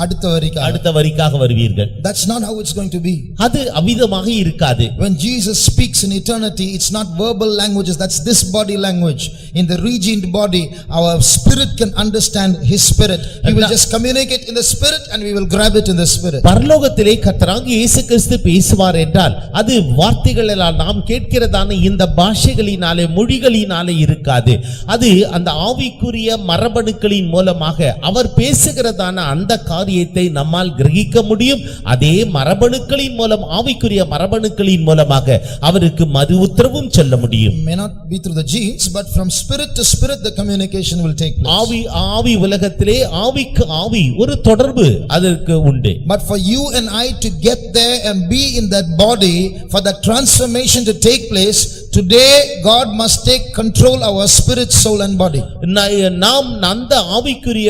Speaker 2: அடுத்த வரிக்காக வருவீர்கள்.
Speaker 1: That's not how it's going to be.
Speaker 2: அது அவிதமாக இருக்காது.
Speaker 1: When Jesus speaks in eternity, it's not verbal languages, that's this body language. In the regened body, our spirit can understand his spirit. He will just communicate in the spirit and we will grab it in the spirit.
Speaker 2: பரலோகத்திலே கர்த்தராகிய இயேசு கிறிஸ்து பேசுவார் என்றால் அது வார்த்தைகளால் நாம் கேட்கிறதான இந்த பாஷைகளினாலே மொழிகளினாலே இருக்காது. அது அந்த ஆவிக்குரிய மரபணுக்களின் மூலமாக அவர் பேசுகிறதான அந்த காரியத்தை நம்மால் கிரகிக்க முடியும். அதே மரபணுக்களின் மூலம் ஆவிக்குரிய மரபணுக்களின் மூலமாக அவருக்கு மறு உத்தரவும் சொல்ல முடியும்.
Speaker 1: May not be through the genes, but from spirit to spirit the communication will take place.
Speaker 2: ஆவி உலகத்திலே ஆவிக்கு ஆவி ஒரு தொடர்பு அதற்கு உண்டு.
Speaker 1: But for you and I to get there and be in that body, for that transformation to take place, today God must take control our spirit, soul and body.
Speaker 2: நாம் அந்த ஆவிக்குரிய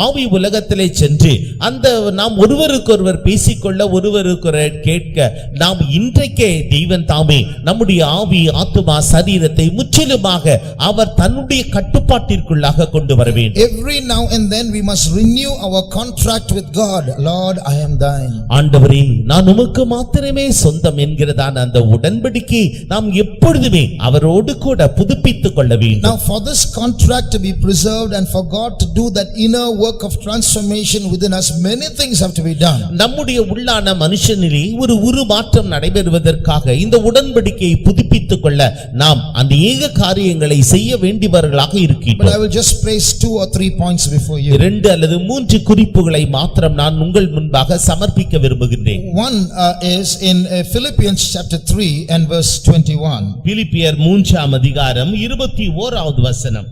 Speaker 2: ஆவி உலகத்திலே சென்று அந்த நாம் ஒருவருக்கொருவர் பேசிக்கொள்ள ஒருவருக்கொருவர் கேட்க நாம் இன்றைக்கே தெய்வன் தாமே நம்முடைய ஆவி ஆத்துமா சரீரத்தை முற்றிலுமாக அவர் தன்னுடைய கட்டுப்பாட்டிற்குள்ளாக கொண்டு வர வேண்டும்.
Speaker 1: Every now and then we must renew our contract with God. Lord, I am thine.
Speaker 2: ஆண்டவரே நான் உமக்கு மாத்திரமே சொந்தம் என்கிறதான அந்த உடன்படிக்கை நாம் எப்பொழுதுமே அவரோடு கூட புதுப்பித்துக் கொள்ள வேண்டும்.
Speaker 1: Now for this contract to be preserved and for God to do that inner work of transformation within us, many things have to be done.
Speaker 2: நம்முடைய உள்ளான மனுஷனிலே ஒரு உருமாற்றம் நடைபெறுவதற்காக இந்த உடன்படிக்கையை புதுப்பித்துக் கொள்ள நாம் அநேக காரியங்களை செய்ய வேண்டியவர்களாக இருக்கிறோம்.
Speaker 1: But I will just place 2 or 3 points before you.
Speaker 2: 2 அல்லது 3 குறிப்புகளை மாத்திரம் நான் உங்கள் முன்பாக சமர்ப்பிக்க விரும்புகிறேன்.
Speaker 1: One is in Philippians chapter 3 and verse 21.
Speaker 2: பிலிப்பியர் 3ஆம் அதிகாரம் 21வது வசனம்.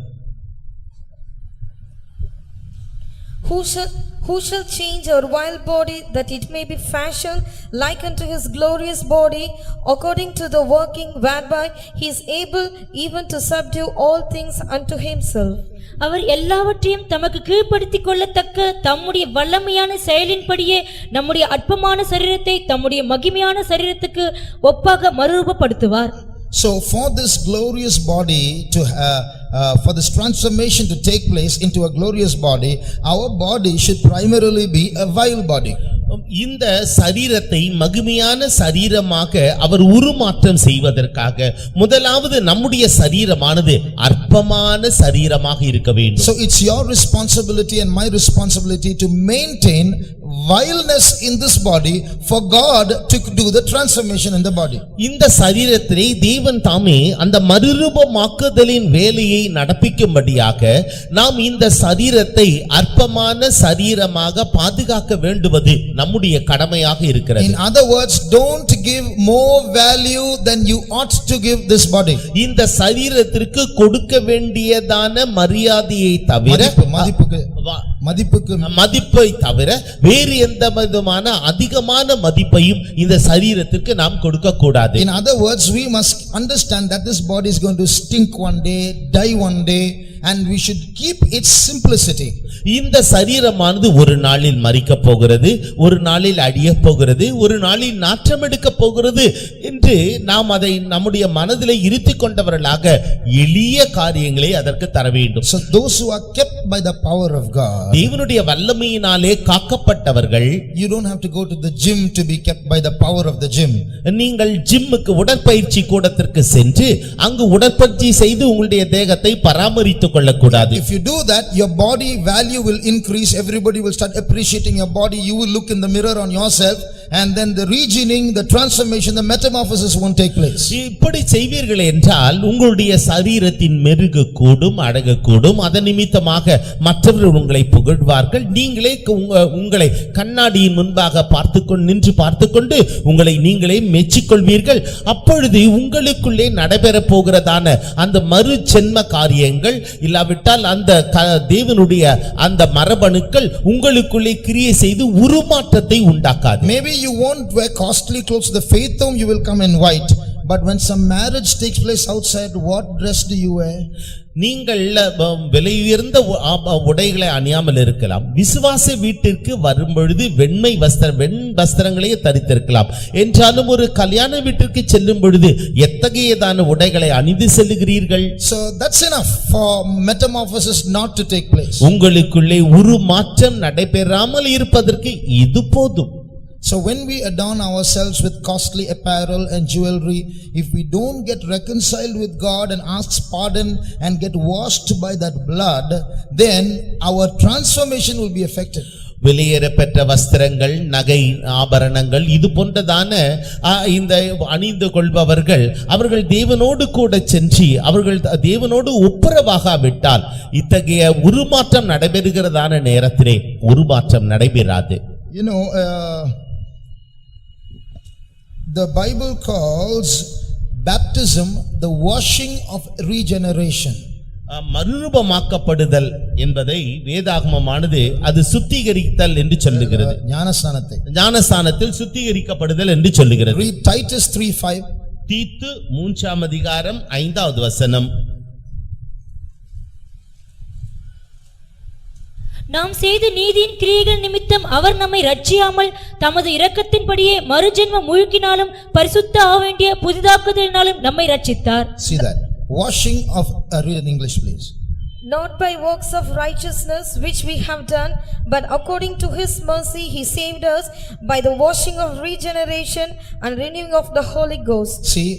Speaker 3: Who shall change our vile body, that it may be fashioned like unto his glorious body, according to the working whereby he is able even to subdue all things unto himself.
Speaker 4: அவர் எல்லாவற்றையும் தமக்கு கீழ்ப்படுத்திக் கொள்ளத்தக்க தம்முடைய வல்லமையான செயலின்படியே நம்முடைய அற்பமான சரீரத்தை தம்முடைய மகிமையான சரீரத்துக்கு ஒப்பாக மறுரூபப்படுத்துவார்.
Speaker 1: So for this glorious body to for this transformation to take place into a glorious body, our body should primarily be a vile body.
Speaker 2: இந்த சரீரத்தை மகிமையான சரீரமாக அவர் உருமாற்றம் செய்வதற்காக முதலாவது நம்முடைய சரீரமானது அற்பமான சரீரமாக இருக்க வேண்டும்.
Speaker 1: So it's your responsibility and my responsibility to maintain vileness in this body for God to do the transformation in the body.
Speaker 2: இந்த சரீரத்திலே தேவன் தாமே அந்த மறுரூபமாக்குதலின் வேலையை நடப்பிக்கும்படியாக நாம் இந்த சரீரத்தை அற்பமான சரீரமாக பாதுகாக்க வேண்டுவது நம்முடைய கடமையாக இருக்கிறது.
Speaker 1: In other words, don't give more value than you ought to give this body.
Speaker 2: இந்த சரீரத்திற்கு கொடுக்க வேண்டியதான மரியாதையை தவிர மதிப்பை தவிர வேறு எந்த விதமான அதிகமான மதிப்பையும் இந்த சரீரத்திற்கு நாம் கொடுக்க கூடாது.
Speaker 1: In other words, we must understand that this body is going to stink one day, die one day, and we should keep its simplicity.
Speaker 2: இந்த சரீரமானது ஒரு நாளில் மரிக்க போகிறது, ஒரு நாளில் அழிய போகிறது, ஒரு நாளில் நாற்றம் எடுக்க போகிறது என்று நாம் அதை நம்முடைய மனதிலே இருத்திக் கொண்டவர்களாக எளிய காரியங்களை அதற்கு தர வேண்டும்.
Speaker 1: So those who are kept by the power of God,
Speaker 2: தேவனுடைய வல்லமையினாலே காக்கப்பட்டவர்கள்,
Speaker 1: you don't have to go to the gym to be kept by the power of the gym.
Speaker 2: நீங்கள் ஜிம்முக்கு உடற்பயிற்சி கூடத்திற்கு சென்று அங்கு உடற்பயிற்சி செய்து உங்களுடைய தேகத்தை பராமரித்துக் கொள்ளக்கூடாது.
Speaker 1: If you do that, your body value will increase. Everybody will start appreciating your body. You will look in the mirror on yourself and then the regioning, the transformation, the metamorphosis won't take place.
Speaker 2: இப்படி செய்வீர்கள் என்றால் உங்களுடைய சரீரத்தின் மெருகு கூடும், அழகு கூடும். அதன் நிமித்தமாக மற்றவர்கள் உங்களை புகழ்வார்கள். நீங்களே உங்களை கண்ணாடியின் முன்பாக நின்று பார்த்துக்கொண்டு உங்களை நீங்களே மெச்சிக்கொள்வீர்கள். அப்பொழுது உங்களுக்குள்ளே நடைபெற போகிறதான அந்த மறு ஜென்ம காரியங்கள் இல்லாவிட்டால் அந்த தேவனுடைய அந்த மரபணுக்கள் உங்களுக்குள்ளே கிரியை செய்து உருமாற்றத்தை உண்டாக்காது.
Speaker 1: Maybe you won't wear costly clothes to the faith home, you will come in white. But when some marriage takes place outside, what dress do you wear?
Speaker 2: நீங்கள் விலையுயர்ந்த உடைகளை அணியாமல் இருக்கலாம். விசுவாச வீட்டிற்கு வரும்பொழுது வெண் வஸ்திரங்களையே தரித்திருக்கலாம். என்றாலும் ஒரு கல்யாண வீட்டிற்கு செல்லும் பொழுது எத்தகையதான உடைகளை அணிந்து செல்லுகிறீர்கள்?
Speaker 1: So that's enough for metamorphosis not to take place.
Speaker 2: உங்களுக்குள்ளே உருமாற்றம் நடைபெறாமல் இருப்பதற்கு இது போதும்.
Speaker 1: So when we adorn ourselves with costly apparel and jewelry, if we don't get reconciled with God and ask pardon and get washed by that blood, then our transformation will be affected.
Speaker 2: வெளியேறப்பெற்ற வஸ்திரங்கள், நகை, ஆபரணங்கள் இது போன்றதான இந்த அணிந்து கொள்பவர்கள் அவர்கள் தேவனோடு கூட சென்று அவர்கள் தேவனோடு ஒப்புரவாகாவிட்டால் இத்தகைய உருமாற்றம் நடைபெறுகிறதான நேரத்திலே உருமாற்றம் நடைபெறாது.
Speaker 1: You know, the Bible calls baptism the washing of regeneration.
Speaker 2: மறுரூபமாக்கப்படுதல் என்பதை வேதாகமமானது அது சுத்திகரித்தல் என்று சொல்லுகிறது. ஞானஸ்நானத்தில் சுத்திகரிக்கப்படுதல் என்று சொல்லுகிறது.
Speaker 1: Read Titus 3:5.
Speaker 2: தீத்து 3ஆம் அதிகாரம் 5வது வசனம்.
Speaker 4: நாம் செய்த நீதியின் கிரியைகள் நிமித்தம் அவர் நம்மை ரட்சியாமல் தமது இரக்கத்தின்படியே மறுஜென்ம முழுக்கினாலும் பரிசுத்த ஆவேண்டிய புதிதாக்குதலினாலும் நம்மை ரட்சித்தார்.
Speaker 1: See that washing of read in English please.
Speaker 3: Not by works of righteousness which we have done, but according to his mercy he saved us by the washing of regeneration and renewing of the Holy Ghost.
Speaker 1: See,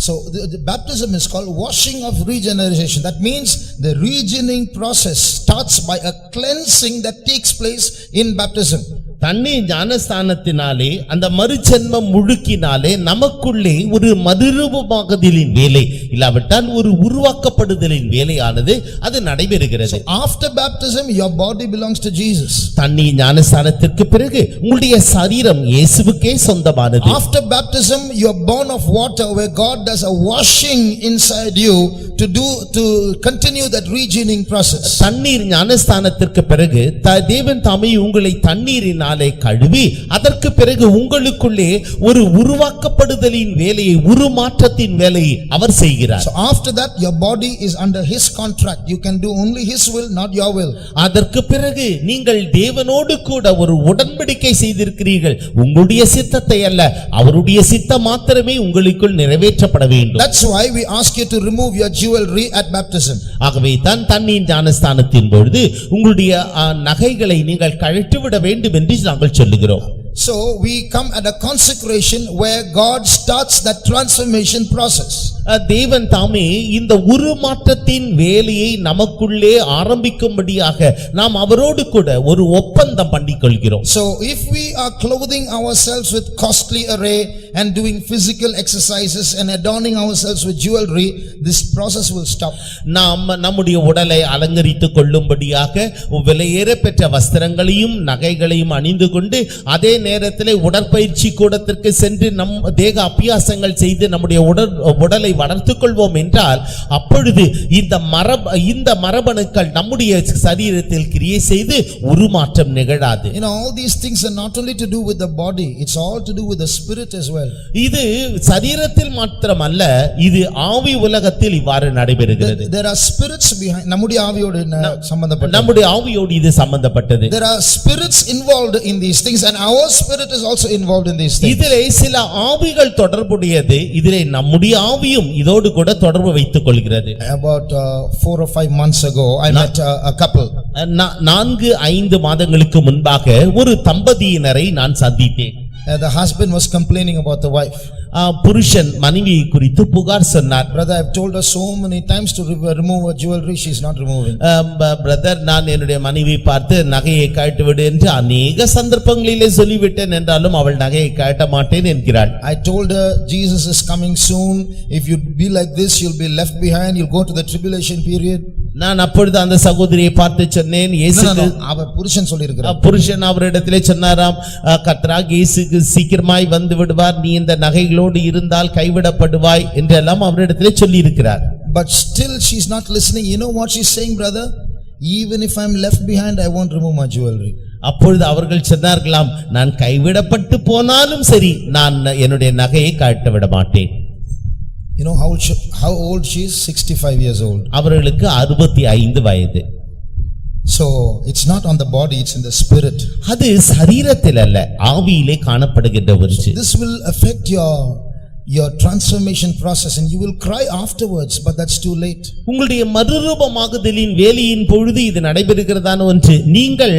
Speaker 1: so the baptism is called washing of regeneration. That means the regening process starts by a cleansing that takes place in baptism.
Speaker 2: தண்ணீர் ஞானஸ்தானத்தினாலே அந்த மறுஜென்மம் முழுக்கினாலே நமக்குள்ளே ஒரு மறுரூபமாகுதலின் வேலை இல்லாவிட்டால் ஒரு உருவாக்கப்படுதலின் வேலையானது அது நடைபெறுகிறது.
Speaker 1: After baptism your body belongs to Jesus.
Speaker 2: தண்ணீர் ஞானஸ்தானத்திற்கு பிறகு உங்களுடைய சரீரம் இயேசுவுக்கே சொந்தமானது.
Speaker 1: After baptism you are born of water where God does a washing inside you to continue that regening process.
Speaker 2: தண்ணீர் ஞானஸ்தானத்திற்கு பிறகு தேவன் தாமே உங்களை தண்ணீரினால் கழுவி அதற்கு பிறகு உங்களுக்குள்ளே ஒரு உருவாக்கப்படுதலின் வேலையை உருமாற்றத்தின் வேலையை அவர் செய்கிறார்.
Speaker 1: So after that your body is under his contract. You can do only his will, not your will.
Speaker 2: அதற்கு பிறகு நீங்கள் தேவனோடு கூட ஒரு உடன்படிக்கை செய்திருக்கிறீர்கள். உங்களுடைய சித்தத்தை அல்ல அவருடைய சித்தம் மாத்திரமே உங்களுக்குள் நிறைவேற்றப்பட வேண்டும்.
Speaker 1: That's why we ask you to remove your jewelry at baptism.
Speaker 2: ஆகவே தான் தண்ணீர் ஞானஸ்தானத்தின் பொழுது உங்களுடைய நகைகளை நீங்கள் கழற்றிவிட வேண்டும் என்று நாங்கள் சொல்லுகிறோம்.
Speaker 1: So we come at a consecration where God starts that transformation process.
Speaker 2: தேவன் தாமே இந்த உருமாற்றத்தின் வேலையை நமக்குள்ளே ஆரம்பிக்கும்படியாக நாம் அவரோடு கூட ஒரு ஒப்பந்தம் பண்ணிக்கொள்கிறோம்.
Speaker 1: So if we are clothing ourselves with costly array and doing physical exercises and adorning ourselves with jewelry, this process will stop.
Speaker 2: நாம் நம்முடைய உடலை அலங்கரித்துக் கொள்ளும்படியாக விலையேற பெற்ற வஸ்திரங்களையும் நகைகளையும் அணிந்து கொண்டு அதே நேரத்திலே உடற்பயிற்சி கூடத்திற்கு சென்று நம் தேக அபியாசங்கள் செய்து நம்முடைய உடலை வளர்த்துக் கொள்வோம் என்றால் அப்பொழுது இந்த மரபணுக்கள் நம்முடைய சரீரத்தில் கிரியை செய்து உருமாற்றம் நிகழாது.
Speaker 1: You know, all these things are not only to do with the body, it's all to do with the spirit as well.
Speaker 2: இது சரீரத்தில் மாத்திரமல்ல இது ஆவி உலகத்தில் இவ்வாறு நடைபெறுகிறது.
Speaker 1: There are spirits behind நம்முடைய ஆவியோடு சம்பந்தப்பட்டது.
Speaker 2: நம்முடைய ஆவியோடு இது சம்பந்தப்பட்டது.
Speaker 1: There are spirits involved in these things and our spirit is also involved in these things.
Speaker 2: இதிலே சில ஆவிகள் தொடர்புடையது. இதிலே நம்முடைய ஆவியும் இதோடு கூட தொடர்பு வைத்துக் கொள்கிறது.
Speaker 1: About 4 or 5 months ago I met a couple.
Speaker 2: 4-5 மாதங்களுக்கு முன்பாக ஒரு தம்பதியினரை நான் சந்தித்தேன்.
Speaker 1: The husband was complaining about the wife.
Speaker 2: புருஷன் மனைவியை குறித்து புகார் சொன்னார்.
Speaker 1: Brother, I've told her so many times to remove her jewelry, she is not removing.
Speaker 2: Brother, நான் என்னுடைய மனைவியை பார்த்து நகையை கழட்டி விடு என்று அநேக சந்தர்ப்பங்களிலே சொல்லிவிட்டேன், என்றாலும் அவள் நகையை கழட்ட மாட்டேன் என்கிறாள்.
Speaker 1: I told her Jesus is coming soon. If you be like this, you'll be left behind. You'll go to the tribulation period.
Speaker 2: நான் அப்பொழுது அந்த சகோதரியை பார்த்து சொன்னேன், இயேசுக்கு
Speaker 1: அவர் புருஷன் சொல்லியிருக்கிறார்.
Speaker 2: புருஷன் அவரிடத்திலே சொன்னாராம், கர்த்தராகிய இயேசு சீக்கிரமாய் வந்து விடுவார், நீ இந்த நகைகளோடு இருந்தால் கைவிடப்படுவாய் என்றெல்லாம் அவரிடத்திலே சொல்லி இருக்கிறார்.
Speaker 1: But still she is not listening. You know what she is saying, brother? Even if I'm left behind, I won't remove my jewelry.
Speaker 2: அப்பொழுது அவர்கள் சொன்னார்களாம், நான் கைவிடப்பட்டு போனாலும் சரி, நான் என்னுடைய நகையை கழட்ட விட மாட்டேன்.
Speaker 1: You know how old she is? 65 years old.
Speaker 2: அவர்களுக்கு 65 வயது.
Speaker 1: So it's not on the body, it's in the spirit.
Speaker 2: அது சரீரத்தில் அல்ல, ஆவியிலே காணப்படுகின்ற ஒரு
Speaker 1: This will affect your transformation process and you will cry afterwards, but that's too late.
Speaker 2: உங்களுடைய மறுரூபமாகுதலின் வேலையின் பொழுது இது நடைபெறுகிறதான ஒன்று. நீங்கள்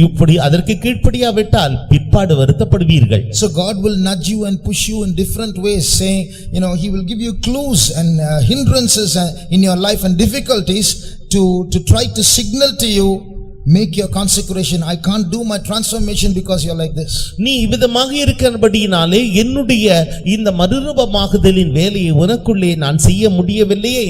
Speaker 2: இப்படி அதற்கு கீழ்ப்படியாவிட்டால் பிற்பாடு வருத்தப்படுவீர்கள்.
Speaker 1: So God will nudge you and push you in different ways, saying, he will give you clues and hindrances in your life and difficulties to try to signal to you, make your consecration. I can't do my transformation because you're like this.
Speaker 2: நீ இவ்விதமாக இருக்கிறபடியினாலே என்னுடைய இந்த மறுரூபமாகுதலின் வேலையை உனக்குள்ளே நான் செய்ய முடியவில்லையே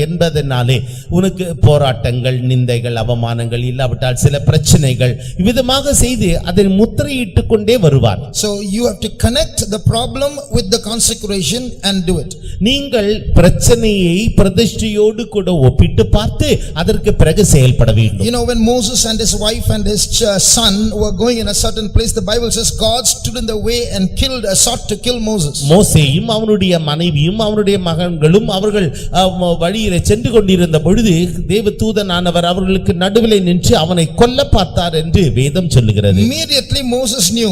Speaker 2: என்பதனாலே உனக்கு போராட்டங்கள், நிந்தைகள், அவமானங்கள், இல்லாவிட்டால் சில பிரச்சனைகள் இவ்விதமாக செய்து அதை முத்திரையிட்டுக் கொண்டே வருவார்.
Speaker 1: So you have to connect the problem with the consecration and do it.
Speaker 2: நீங்கள் பிரச்சனையை பிரதிஷ்டையோடு கூட ஒப்பிட்டு பார்த்து அதற்கு பிறகு செயல்பட வேண்டும்.
Speaker 1: When Moses and his wife and his son were going in a certain place, the Bible says God stood in the way and sought to kill Moses.
Speaker 2: மோசேயும் அவனுடைய மனைவியும் அவனுடைய மகன்களும் அவர்கள் வழியிலே சென்று கொண்டிருந்த பொழுது தேவதூதனானவர் அவர்களுக்கு நடுவிலே நின்று அவனை கொல்ல பார்த்தார் என்று வேதம் சொல்லுகிறது.
Speaker 1: Immediately Moses knew,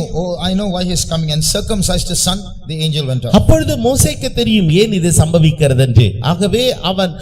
Speaker 1: I know why he is coming, and circumcised his son. The angel went out.
Speaker 2: அப்பொழுது மோசேக்கு தெரியும் ஏன் இது சம்பவிக்கிறது என்று. ஆகவே அவன்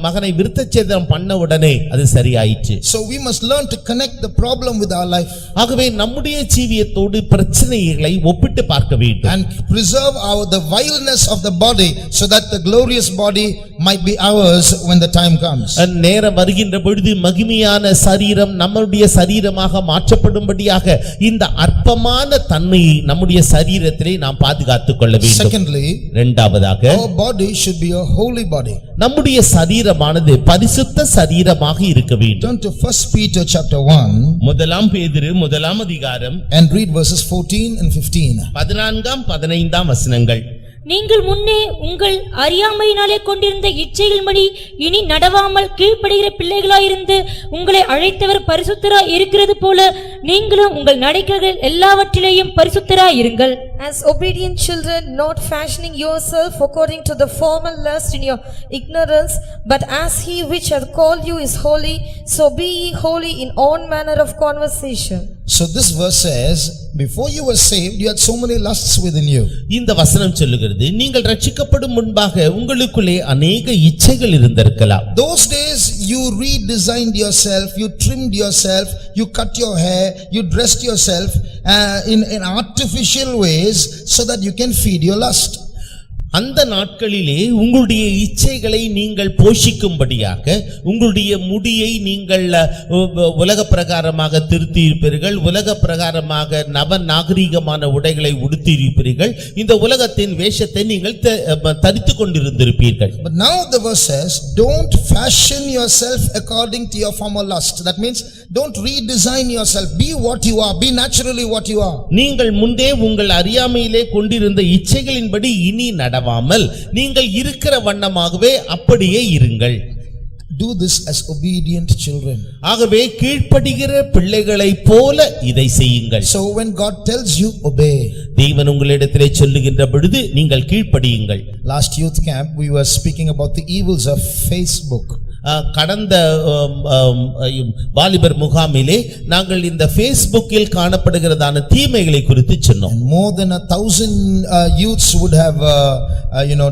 Speaker 2: மகனை விருத்தச்சேதனம் பண்ண உடனே அது சரியாயிற்று.
Speaker 1: So we must learn to connect the problem with our life.
Speaker 2: ஆகவே நம்முடைய ஜீவியத்தோடு பிரச்சனைகளை ஒப்பிட்டு பார்க்க வேண்டும்.
Speaker 1: And preserve the vileness of the body so that the glorious body might be ours when the time comes.
Speaker 2: நேரம் வருகின்ற பொழுது மகிமையான சரீரம் நம்முடைய சரீரமாக மாற்றப்படும்படியாக இந்த அற்பமான தன்மையை நம்முடைய சரீரத்திலே நாம் பாதுகாத்துக் கொள்ள வேண்டும்.
Speaker 1: Secondly,
Speaker 2: இரண்டாவதாக,
Speaker 1: our body should be a holy body.
Speaker 2: நம்முடைய சரீரமானது பரிசுத்த சரீரமாக இருக்க வேண்டும்.
Speaker 1: Turn to 1 Peter chapter 1.
Speaker 2: முதலாம் பேதுரு முதலாம் அதிகாரம்
Speaker 1: and read verses 14 and 15.
Speaker 2: 14-15 வசனங்கள்.
Speaker 4: நீங்கள் முன்னே உங்கள் அறியாமையினாலே கொண்டிருந்த இச்சைகளின்படி இனி நடவாமல் கீழ்ப்படுகிற பிள்ளைகளாயிருந்து உங்களை அழைத்தவர் பரிசுத்தராய் இருக்கிறது போல நீங்களும் உங்கள் நடக்கைகள் எல்லாவற்றிலேயும் பரிசுத்தராய் இருங்கள்.
Speaker 3: As obedient children, not fashioning yourself according to the former lust in your ignorance, but as he which hath called you is holy, so be ye holy in all manner of conversation.
Speaker 1: So this verse says, before you were saved, you had so many lusts within you.
Speaker 2: இந்த வசனம் சொல்லுகிறது, நீங்கள் ரட்சிக்கப்படும் முன்பாக உங்களுக்குள்ளே அநேக இச்சைகள் இருந்திருக்கலாம்.
Speaker 1: Those days you redesigned yourself, you trimmed yourself, you cut your hair, you dressed yourself in artificial ways so that you can feed your lust.
Speaker 2: அந்த நாட்களிலே உங்களுடைய இச்சைகளை நீங்கள் போஷிக்கும்படியாக உங்களுடைய முடியை நீங்கள் உலக பிரகாரமாக திருத்தி இருப்பீர்கள், உலக பிரகாரமாக நவ நாகரிகமான உடைகளை உடுத்தி இருப்பீர்கள், இந்த உலகத்தின் வேஷத்தை நீங்கள் தரித்துக் கொண்டிருந்திருப்பீர்கள்.
Speaker 1: But now the verse says, don't fashion yourself according to your former lust. That means don't redesign yourself, be what you are, be naturally what you are.
Speaker 2: நீங்கள் முன்பே உங்கள் அறியாமையிலே கொண்டிருந்த இச்சைகளின்படி இனி நடவாமல் நீங்கள் இருக்கிற வண்ணமாகவே அப்படியே இருங்கள்.
Speaker 1: Do this as obedient children.
Speaker 2: ஆகவே கீழ்ப்படிகிற பிள்ளைகளைப் போல இதை செய்யுங்கள்.
Speaker 1: So when God tells you, obey.
Speaker 2: தேவன் உங்களிடத்திலே சொல்லுகின்ற பொழுது நீங்கள் கீழ்ப்படியுங்கள்.
Speaker 1: Last youth camp we were speaking about the evils of Facebook.
Speaker 2: கடந்த வாலிபர் முகாமிலே நாங்கள் இந்த Facebookல் காணப்படுகிறதான தீமைகளை குறித்து சொன்னோம்.
Speaker 1: More than 1,000 youths would have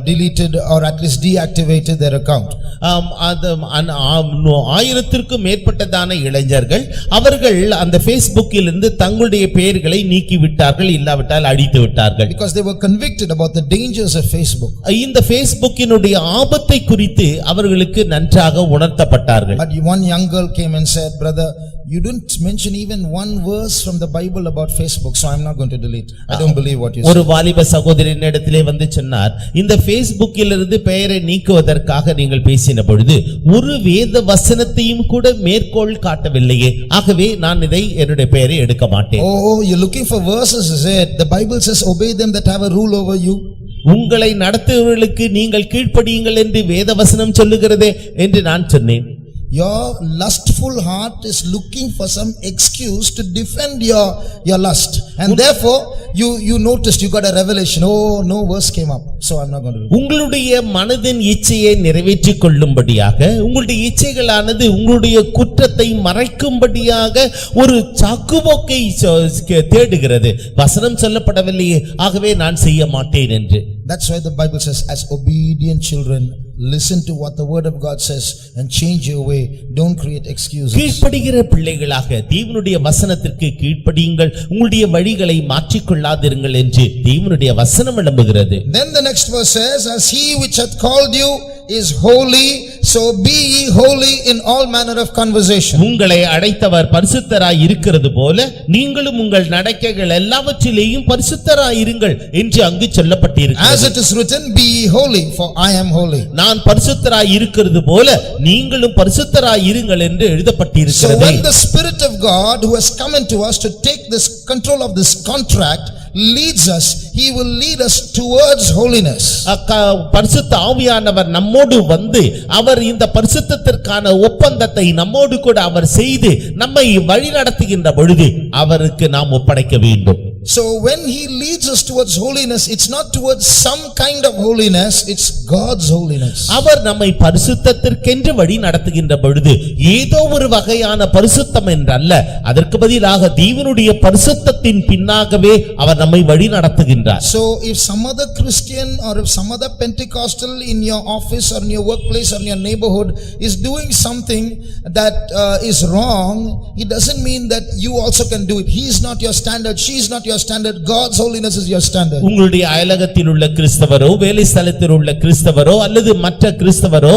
Speaker 1: deleted or at least deactivated their account.
Speaker 2: 1000க்கும் மேற்பட்டதான இளைஞர்கள் அவர்கள் அந்த Facebookல் இருந்து தங்களுடைய பெயர்களை நீக்கி விட்டார்கள், இல்லாவிட்டால் அழித்து விட்டார்கள்.
Speaker 1: Because they were convicted about the dangers of Facebook.
Speaker 2: இந்த Facebookiனுடைய ஆபத்தை குறித்து அவர்களுக்கு நன்றாக உணர்த்தப்பட்டார்கள்.
Speaker 1: But one young girl came and said, "Brother, you didn't mention even one verse from the Bible about Facebook, so I'm not going to delete. I don't believe what you said."
Speaker 2: ஒரு வாலிப சகோதரின் இடத்திலே வந்து சொன்னார், இந்த Facebookல் இருந்து பெயரை நீக்குவதற்காக நீங்கள் பேசின பொழுது ஒரு வேத வசனத்தையும் கூட மேற்கோள் காட்டவில்லையே, ஆகவே நான் இதை என்னுடைய பெயரை எடுக்க மாட்டேன்.
Speaker 1: Oh, you're looking for verses, is it? The Bible says, "Obey them that have a rule over you."
Speaker 2: உங்களை நடத்துவர்களுக்கு நீங்கள் கீழ்ப்படியுங்கள் என்று வேதவசனம் சொல்லுகிறதே என்று நான் சொன்னேன்.
Speaker 1: Your lustful heart is looking for some excuse to defend your lust, and therefore you noticed, you got a revelation. Oh, no verse came up, so I'm not going to do it.
Speaker 2: உங்களுடைய மனதின் இச்சையை நிறைவேற்றிக் கொள்ளும்படியாக, உங்களுடைய இச்சைகளானது உங்களுடைய குற்றத்தை மறைக்கும்படியாக ஒரு சாக்குபோக்கை தேடுகிறது. வசனம் சொல்லப்படவில்லையே, ஆகவே நான் செய்ய மாட்டேன் என்று.
Speaker 1: That's why the Bible says, as obedient children, listen to what the word of God says and change your way. Don't create excuses.
Speaker 2: கீழ்ப்படிகிற பிள்ளைகளாக தேவனுடைய வசனத்திற்கு கீழ்ப்படியுங்கள், உங்களுடைய வழிகளை மாற்றிக்கொள்ளாதிருங்கள் என்று தேவனுடைய வசனம் எழும்புகிறது.
Speaker 1: Then the next verse says, as he which hath called you is holy, so be ye holy in all manner of conversation.
Speaker 2: உங்களை அழைத்தவர் பரிசுத்தராய் இருக்கிறது போல நீங்களும் உங்கள் நடக்கைகள் எல்லாவற்றிலேயும் பரிசுத்தராய் இருங்கள் என்று அங்கு சொல்லப்பட்டிருக்கிறது.
Speaker 1: As it is written, be ye holy, for I am holy.
Speaker 2: நான் பரிசுத்தராய் இருக்கிறது போல நீங்களும் பரிசுத்தராய் இருங்கள் என்று எழுதப்பட்டிருக்கிறது.
Speaker 1: So when the Spirit of God who has come into us to take this control of this contract leads us, he will lead us towards holiness.
Speaker 2: பரிசுத்த ஆவியானவர் நம்மோடு வந்து அவர் இந்த பரிசுத்தத்திற்கான ஒப்பந்தத்தை நம்மோடு கூட அவர் செய்து நம்மை வழி நடத்துகின்ற பொழுது அவருக்கு நாம் ஒப்படைக்க வேண்டும்.
Speaker 1: So when he leads us towards holiness, it's not towards some kind of holiness, it's God's holiness.
Speaker 2: அவர் நம்மை பரிசுத்தத்திற்கென்று வழி நடத்துகின்ற பொழுது ஏதோ ஒரு வகையான பரிசுத்தம் என்றல்ல, அதற்கு பதிலாக தேவனுடைய பரிசுத்தத்தின் பின்னாகவே அவர் நம்மை வழி நடத்துகின்றார்.
Speaker 1: So if some other Christian or if some other Pentecostal in your office or in your workplace or in your neighborhood is doing something that is wrong, it doesn't mean that you also can do it. He is not your standard, she is not your standard. God's holiness is your standard.
Speaker 2: உங்களுடைய அயலகத்தில் உள்ள கிறிஸ்தவரோ, வேலை ஸ்தலத்தில் உள்ள கிறிஸ்தவரோ அல்லது மற்ற கிறிஸ்தவரோ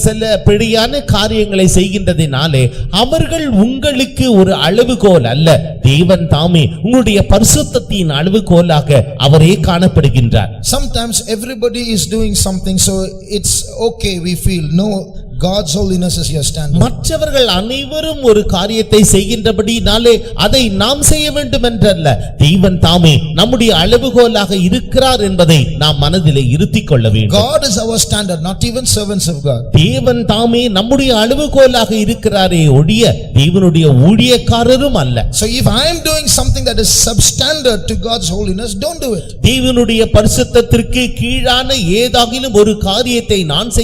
Speaker 2: சில பிழையான காரியங்களை செய்கின்றதினாலே அவர்கள் உங்களுக்கு ஒரு அளவுகோல் அல்ல. தேவன் தாமே உங்களுடைய பரிசுத்தத்தின் அளவுகோலாக அவரே காணப்படுகின்றார்.
Speaker 1: Sometimes everybody is doing something, so it's okay, we feel. No, God's holiness is your standard.
Speaker 2: மற்றவர்கள் அனைவரும் ஒரு காரியத்தை செய்கின்றபடினாலே அதை நாம் செய்ய வேண்டும் என்றல்ல, தேவன் தாமே நம்முடைய அளவுகோலாக இருக்கிறார் என்பதை நாம் மனதிலே இருத்திக் கொள்ள வேண்டும்.
Speaker 1: God is our standard, not even servants of God.
Speaker 2: தேவன் தாமே நம்முடைய அளவுகோலாக இருக்கிறாரே ஒழிய தேவனுடைய ஊழியக்காரரும் அல்ல.
Speaker 1: So if I am doing something that is substandard to God's holiness, don't do it.
Speaker 2: தேவனுடைய பரிசுத்தத்திற்கு கீழான ஏதாகிலும் ஒரு காரியத்தை நான்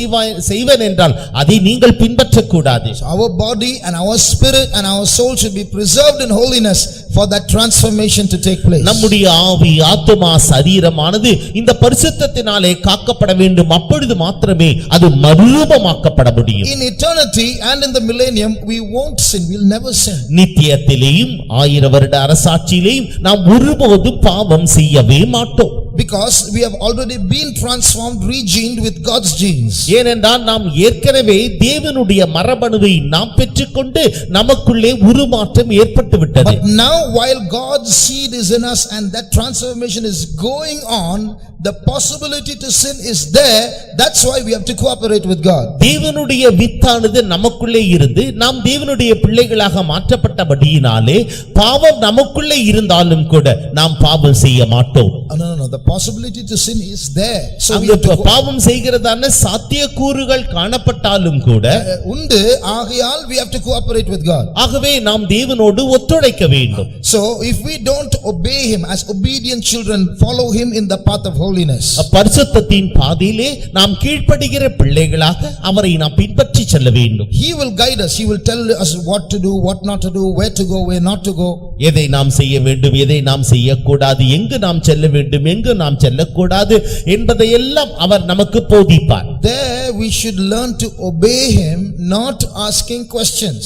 Speaker 2: செய்வேன் என்றால் அதை நீங்கள் பின்பற்றக்கூடாது.
Speaker 1: Our body and our spirit and our soul should be preserved in holiness for that transformation to take place.
Speaker 2: நம்முடைய ஆவி, ஆத்துமா, சரீரமானது இந்த பரிசுத்தத்தினாலே காக்கப்பட வேண்டும். அப்பொழுது மாத்திரமே அது மறுரூபமாக்கப்பட முடியும்.
Speaker 1: In eternity and in the millennium we won't sin, we'll never sin.
Speaker 2: நித்தியத்திலேயும் 1000 வருட அரசாட்சியிலேயும் நாம் ஒருபோதும் பாவம் செய்யவே மாட்டோம்.
Speaker 1: Because we have already been transformed, regened with God's genes.
Speaker 2: ஏனென்றால் நாம் ஏற்கனவே தேவனுடைய மரபணுவை நாம் பெற்றுக்கொண்டு நமக்குள்ளே உருமாற்றம் ஏற்பட்டு விட்டது.
Speaker 1: But now while God's seed is in us and that transformation is going on, the possibility to sin is there. That's why we have to cooperate with God.
Speaker 2: தேவனுடைய வித்தானது நமக்குள்ளே இருந்து நாம் தேவனுடைய பிள்ளைகளாக மாற்றப்பட்டபடியினாலே பாவம் நமக்குள்ளே இருந்தாலும் கூட நாம் பாவம் செய்ய மாட்டோம்.
Speaker 1: No. The possibility to sin is there. So we
Speaker 2: அங்கு
Speaker 1: have to go.
Speaker 2: பாவம் செய்கிறதான சாத்தியக்கூறுகள் காணப்பட்டாலும் கூட
Speaker 1: உண்டு ஆகையால் we have to cooperate with God.
Speaker 2: ஆகவே நாம் தேவனோடு ஒத்துழைக்க வேண்டும்.
Speaker 1: So if we don't obey him as obedient children, follow him in the path of holiness,
Speaker 2: பரிசுத்தத்தின் பாதையிலே நாம் கீழ்ப்படுகிற பிள்ளைகளாக அவரை நாம் பின்பற்றி செல்ல வேண்டும்.
Speaker 1: he will guide us, he will tell us what to do, what not to do, where to go, where not to go.
Speaker 2: எதை நாம் செய்ய வேண்டும், எதை நாம் செய்யக்கூடாது, எங்கு நாம் செல்ல வேண்டும், எங்கு நாம் செல்லக்கூடாது என்பதையெல்லாம் அவர் நமக்கு போதிப்பார்.
Speaker 1: There we should learn to obey him, not asking questions.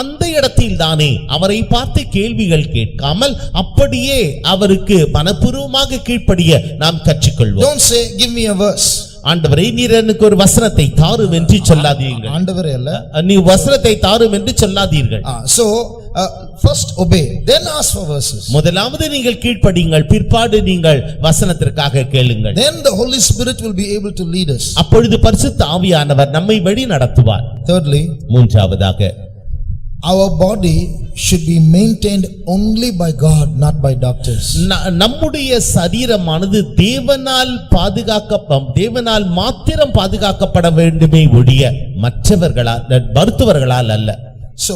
Speaker 2: அந்த இடத்தில் தானே அவரை பார்த்து கேள்விகள் கேட்காமல் அப்படியே அவருக்கு மனப்பூர்வமாக கீழ்ப்படிய நாம் கற்றுக்கொள்வோம்.
Speaker 1: Don't say give me a verse.
Speaker 2: ஆண்டவரே நீர் எனக்கு ஒரு வசனத்தை தாரும் என்று சொல்லாதீர்கள்.
Speaker 1: ஆண்டவரே அல்ல,
Speaker 2: நீ வசனத்தை தாரும் என்று சொல்லாதீர்கள்.
Speaker 1: So first obey, then ask for verses.
Speaker 2: முதலாவது நீங்கள் கீழ்ப்படியுங்கள், பிற்பாடு நீங்கள் வசனத்திற்காக கேளுங்கள்.
Speaker 1: Then the Holy Spirit will be able to lead us.
Speaker 2: அப்பொழுது பரிசுத்த ஆவியானவர் நம்மை வழி நடத்துவார்.
Speaker 1: Thirdly,
Speaker 2: மூன்றாவதாக
Speaker 1: our body should be maintained only by God, not by doctors.
Speaker 2: நம்முடைய சரீரமானது தேவனால் மாத்திரம் பாதுகாக்கப்பட வேண்டுமே ஒழிய மருத்துவர்களால் அல்ல.
Speaker 1: So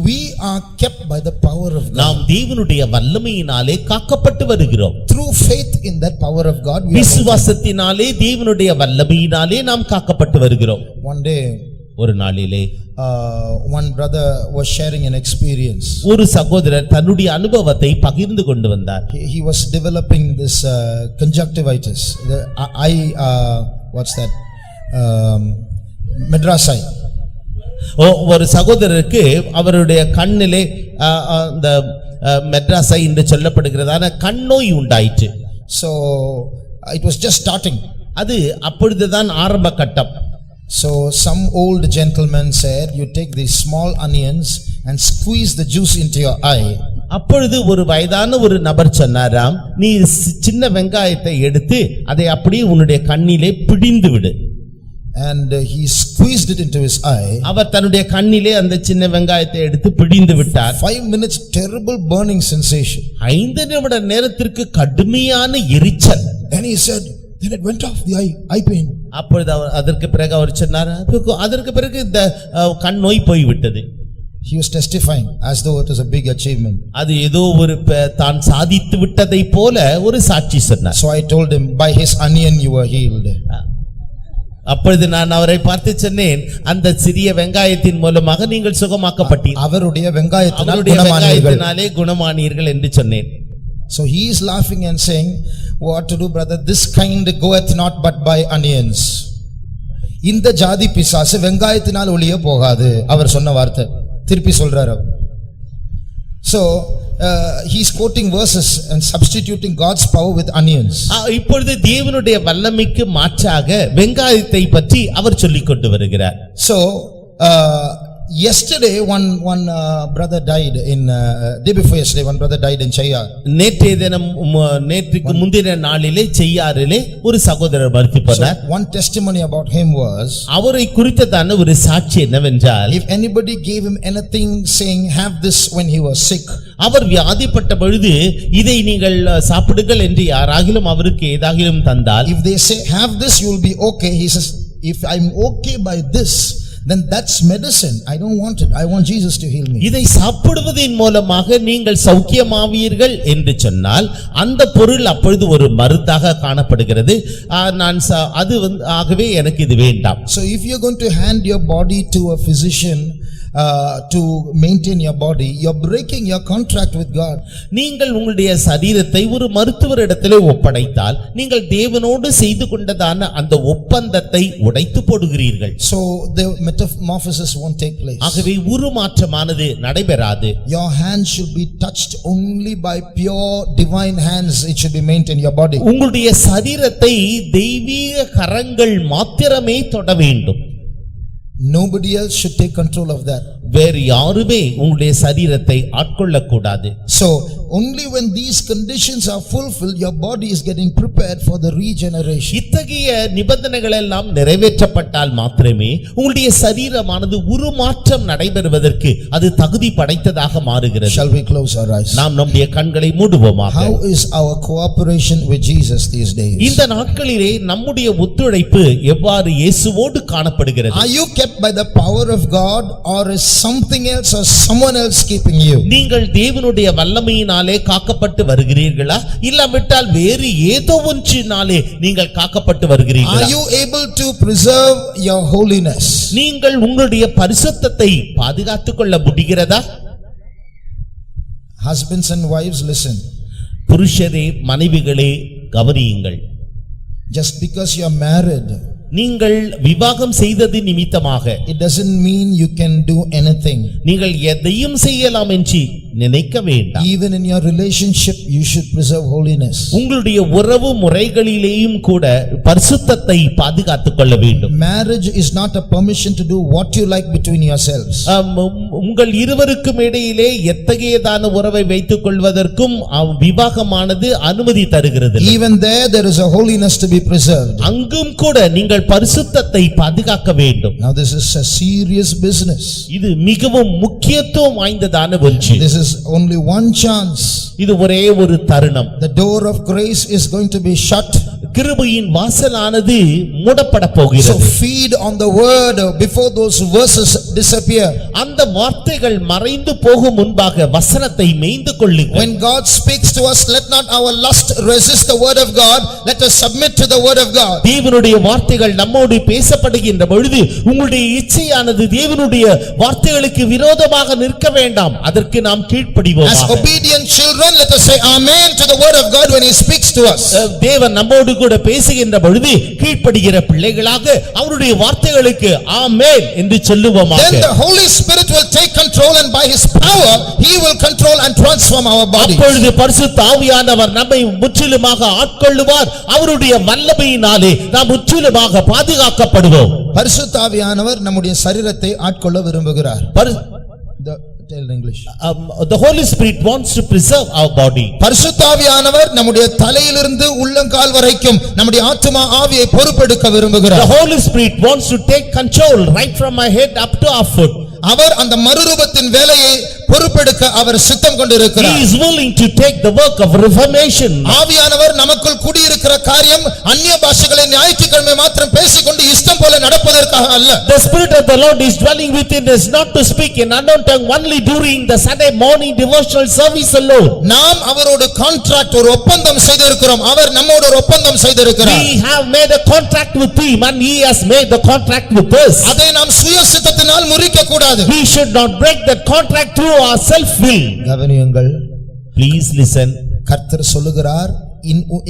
Speaker 1: we are kept by the power of God.
Speaker 2: நாம் தேவனுடைய வல்லமையினாலே காக்கப்பட்டு வருகிறோம்.
Speaker 1: Through faith in that power of God,
Speaker 2: விசுவாசத்தினாலே தேவனுடைய வல்லமையினாலே நாம் காக்கப்பட்டு வருகிறோம்.
Speaker 1: One day,
Speaker 2: ஒரு நாளிலே
Speaker 1: one brother was sharing an experience.
Speaker 2: ஒரு சகோதரர் தன்னுடைய அனுபவத்தை பகிர்ந்து கொண்டு வந்தார்.
Speaker 1: He was developing this conjunctivitis, the what's that, medrasai.
Speaker 2: ஒரு சகோதரருக்கு அவருடைய கண்ணிலே அந்த மெட்ராசை என்று சொல்லப்படுகிறதான கண்ணோய் உண்டாயிற்று.
Speaker 1: So it was just starting.
Speaker 2: அது அப்பொழுதுதான் ஆரம்ப கட்டம்.
Speaker 1: So some old gentleman said, you take these small onions and squeeze the juice into your eye.
Speaker 2: அப்பொழுது ஒரு வயதான ஒரு நபர் சொன்னாராம், நீ சின்ன வெங்காயத்தை எடுத்து அதை அப்படியே உன்னுடைய கண்ணிலே பிழிந்து விடு.
Speaker 1: And he squeezed it into his eye.
Speaker 2: அவர் தன்னுடைய கண்ணிலே அந்த சின்ன வெங்காயத்தை எடுத்து பிழிந்து விட்டார்.
Speaker 1: 5 minutes terrible burning sensation.
Speaker 2: 5 நிமிட நேரத்திற்கு கடுமையான எரிச்சல்.
Speaker 1: Then he said, then it went off, the eye pain.
Speaker 2: அப்பொழுது அதற்கு பிறகு அவர் சொன்னார், அதற்கு பிறகு இந்த கண் நோய் போய்விட்டது.
Speaker 1: He was testifying as though it was a big achievement.
Speaker 2: அது ஏதோ ஒரு தான் சாதித்து விட்டதை போல ஒரு சாட்சி சொன்னார்.
Speaker 1: So I told him, by his onion you were healed.
Speaker 2: அப்பொழுது நான் அவரை பார்த்து சொன்னேன், அந்த சிறிய வெங்காயத்தின் மூலமாக நீங்கள் சுகமாக்கப்பட்டீர்கள்,
Speaker 1: அவருடைய வெங்காயத்தினாலே
Speaker 2: குணமானீர்கள் என்று சொன்னேன்.
Speaker 1: So he is laughing and saying, what to do brother, this kind goeth not but by onions. இந்த ஜாதி பிசாசு வெங்காயத்தினால் ஒளிய போகாது, அவர் சொன்ன வார்த்தை திருப்பி சொல்றாரு. So he is quoting verses and substituting God's power with onions.
Speaker 2: இப்பொழுது தேவனுடைய வல்லமைக்கு மாற்றாக வெங்காயத்தை பற்றி அவர் சொல்லிக் கொண்டு வருகிறார்.
Speaker 1: So yesterday one brother died in day before yesterday one brother died in Cheyyar.
Speaker 2: நேற்றுக்கு முந்தின நாளிலே செய்யாரிலே ஒரு சகோதரர் மரித்து போனார்.
Speaker 1: One testimony about him was,
Speaker 2: அவரை குறித்ததான ஒரு சாட்சி என்னவென்றால்,
Speaker 1: if anybody gave him anything saying have this when he was sick,
Speaker 2: அவர் வியாதிப்பட்ட பொழுது இதை நீங்கள் சாப்பிடுங்கள் என்று யாராகிலும் அவருக்கு ஏதாகிலும் தந்தால்,
Speaker 1: if they say have this you will be okay, he says if I'm okay by this then that's medicine, I don't want it, I want Jesus to heal me.
Speaker 2: இதை சாப்பிடுவதின் மூலமாக நீங்கள் சௌக்கியமாவீர்கள் என்று சொன்னால் அந்த பொருள் அப்பொழுது ஒரு மருந்தாக காணப்படுகிறது. அது ஆகவே எனக்கு இது வேண்டாம்.
Speaker 1: So if you're going to hand your body to a physician to maintain your body, you're breaking your contract with God.
Speaker 2: நீங்கள் உங்களுடைய சரீரத்தை ஒரு மருத்துவரிடத்திலே ஒப்படைத்தால் நீங்கள் தேவனோடு செய்து கொண்டதான அந்த ஒப்பந்தத்தை உடைத்து போடுகிறீர்கள்.
Speaker 1: So the metamorphosis won't take place.
Speaker 2: ஆகவே உருமாற்றமானது நடைபெறாது.
Speaker 1: Your hands should be touched only by pure divine hands, it should be maintained your body.
Speaker 2: உங்களுடைய சரீரத்தை தெய்வீக கரங்கள் மாத்திரமே தொட வேண்டும்.
Speaker 1: Nobody else should take control of that.
Speaker 2: வேறு யாருமே உங்களுடைய சரீரத்தை ஆட்கொள்ளக்கூடாது.
Speaker 1: So only when these conditions are fulfilled, your body is getting prepared for the regeneration.
Speaker 2: இத்தகைய நிபந்தனைகள் எல்லாம் நிறைவேற்றப்பட்டால் மாத்திரமே உங்களுடைய சரீரமானது உருமாற்றம் நடைபெறுவதற்கு அது தகுதி படைத்ததாக மாறுகிறது.
Speaker 1: Shall we close our eyes?
Speaker 2: நாம் நம்முடைய கண்களை மூடுவோமாக.
Speaker 1: How is our cooperation with Jesus these days?
Speaker 2: இந்த நாட்களிலே நம்முடைய ஒத்துழைப்பு எவ்வாறு இயேசுவோடு காணப்படுகிறது?
Speaker 1: Are you kept by the power of God, or is something else or someone else keeping you?
Speaker 2: நீங்கள் தேவனுடைய வல்லமையினாலே காக்கப்பட்டு வருகிறீர்களா, இல்லாவிட்டால் வேறு ஏதோ ஒன்றினாலே நீங்கள் காக்கப்பட்டு வருகிறீர்களா?
Speaker 1: Are you able to preserve your holiness?
Speaker 2: நீங்கள் உங்களுடைய பரிசுத்தத்தை பாதுகாத்துக் கொள்ள முடிகிறதா?
Speaker 1: Husbands and wives, listen.
Speaker 2: புருஷரே மனைவிகளே கவனியுங்கள்.
Speaker 1: Just because you are married,
Speaker 2: நீங்கள் விவாகம் செய்தது நிமித்தமாக
Speaker 1: it doesn't mean you can do anything.
Speaker 2: நீங்கள் எதையும் செய்யலாம் என்று நினைக்க வேண்டாம்.
Speaker 1: Even in your relationship, you should preserve holiness.
Speaker 2: உங்களுடைய உறவு முறைகளிலேயும் கூட பரிசுத்தத்தை பாதுகாத்துக் கொள்ள வேண்டும்.
Speaker 1: Marriage is not a permission to do what you like between yourselves.
Speaker 2: உங்கள் இருவருக்கும் இடையிலே எத்தகையதான உறவை வைத்துக் கொள்வதற்கும் விவாகமானது அனுமதி தருகிறது.
Speaker 1: Even there is a holiness to be preserved.
Speaker 2: அங்கும் கூட நீங்கள் பரிசுத்தத்தை பாதுகாக்க வேண்டும்.
Speaker 1: Now this is a serious business.
Speaker 2: இது மிகவும் முக்கியத்துவம் வாய்ந்ததான ஒன்று.
Speaker 1: This is only one chance.
Speaker 2: இது ஒரே ஒரு தருணம்.
Speaker 1: The door of grace is going to be shut.
Speaker 2: கிருபையின் வாசலானது மூடப்பட
Speaker 1: So
Speaker 2: போகிறது.
Speaker 1: feed on the word before those verses disappear.
Speaker 2: அந்த வார்த்தைகள் மறைந்து போகும் முன்பாக வசனத்தை மேய்ந்து கொள்ளுங்கள்.
Speaker 1: When God speaks to us, let not our lust resist the word of God. Let us submit to the word of God.
Speaker 2: தேவனுடைய வார்த்தைகள் நம்மோடு பேசப்படுகின்ற பொழுது உங்களுடைய இச்சையானது தேவனுடைய வார்த்தைகளுக்கு விரோதமாக நிற்க வேண்டாம். அதற்கு நாம் கீழ்ப்படிவோம்.
Speaker 1: As obedient children, let us say amen to the word of God when he speaks to us.
Speaker 2: தேவன் நம்மோடு கூட பேசுகின்ற பொழுது கீழ்ப்படுகிற பிள்ளைகளாக அவருடைய வார்த்தைகளுக்கு ஆமென் என்று சொல்லுவோமாக.
Speaker 1: Then the Holy Spirit will take control, and by his power he will control and transform our body.
Speaker 2: அப்பொழுது பரிசுத்த ஆவியானவர் நம்மை முற்றிலுமாக ஆட்கொள்ளுவார். அவருடைய வல்லமையினாலே நாம் முற்றிலுமாக பாதுகாக்கப்படுவோம்.
Speaker 1: பரிசுத்த ஆவியானவர் நம்முடைய சரீரத்தை ஆட்கொள்ள விரும்புகிறார். Tell in English.
Speaker 2: The Holy Spirit wants to preserve our body.
Speaker 1: பரிசுத்த ஆவியானவர் நம்முடைய தலையிலிருந்து உள்ளங்கால் வரைக்கும் நம்முடைய ஆத்துமா ஆவியை பொறுப்பெடுக்க
Speaker 2: The
Speaker 1: விரும்புகிறார்.
Speaker 2: Holy Spirit wants to take control right from our head up to our foot.
Speaker 1: அவர் அந்த மறுரூபத்தின் வேலையை பொறுப்பெடுக்க அவர் சித்தம்
Speaker 2: He
Speaker 1: கொண்டிருக்கிறார்.
Speaker 2: is willing to take the work of reformation.
Speaker 1: ஆவியானவர் நமக்குள் குடியிருக்கிற காரியம் அந்நிய பாஷைகளை ஞாயிற்றுக்கிழமை மாத்திரம் பேசிக்கொண்டு இஷ்டம் போல நடப்பதற்காக அல்ல.
Speaker 2: The Spirit of the Lord is dwelling within us not to speak in unknown tongue only during the Sunday morning devotional service alone.
Speaker 1: நாம் அவரோடு கான்ட்ராக்ட் ஒரு ஒப்பந்தம் செய்திருக்கிறோம். அவர் நம்மோடு ஒரு ஒப்பந்தம் செய்திருக்கிறார்.
Speaker 2: We have made a contract with him and he has made the contract with us.
Speaker 1: அதை நாம் சுய சித்தத்தினால் முறிக்க கூடாது.
Speaker 2: We should not break that contract through our self will.
Speaker 1: கவனியுங்கள்.
Speaker 2: Please listen.
Speaker 1: கர்த்தர் சொல்லுகிறார்,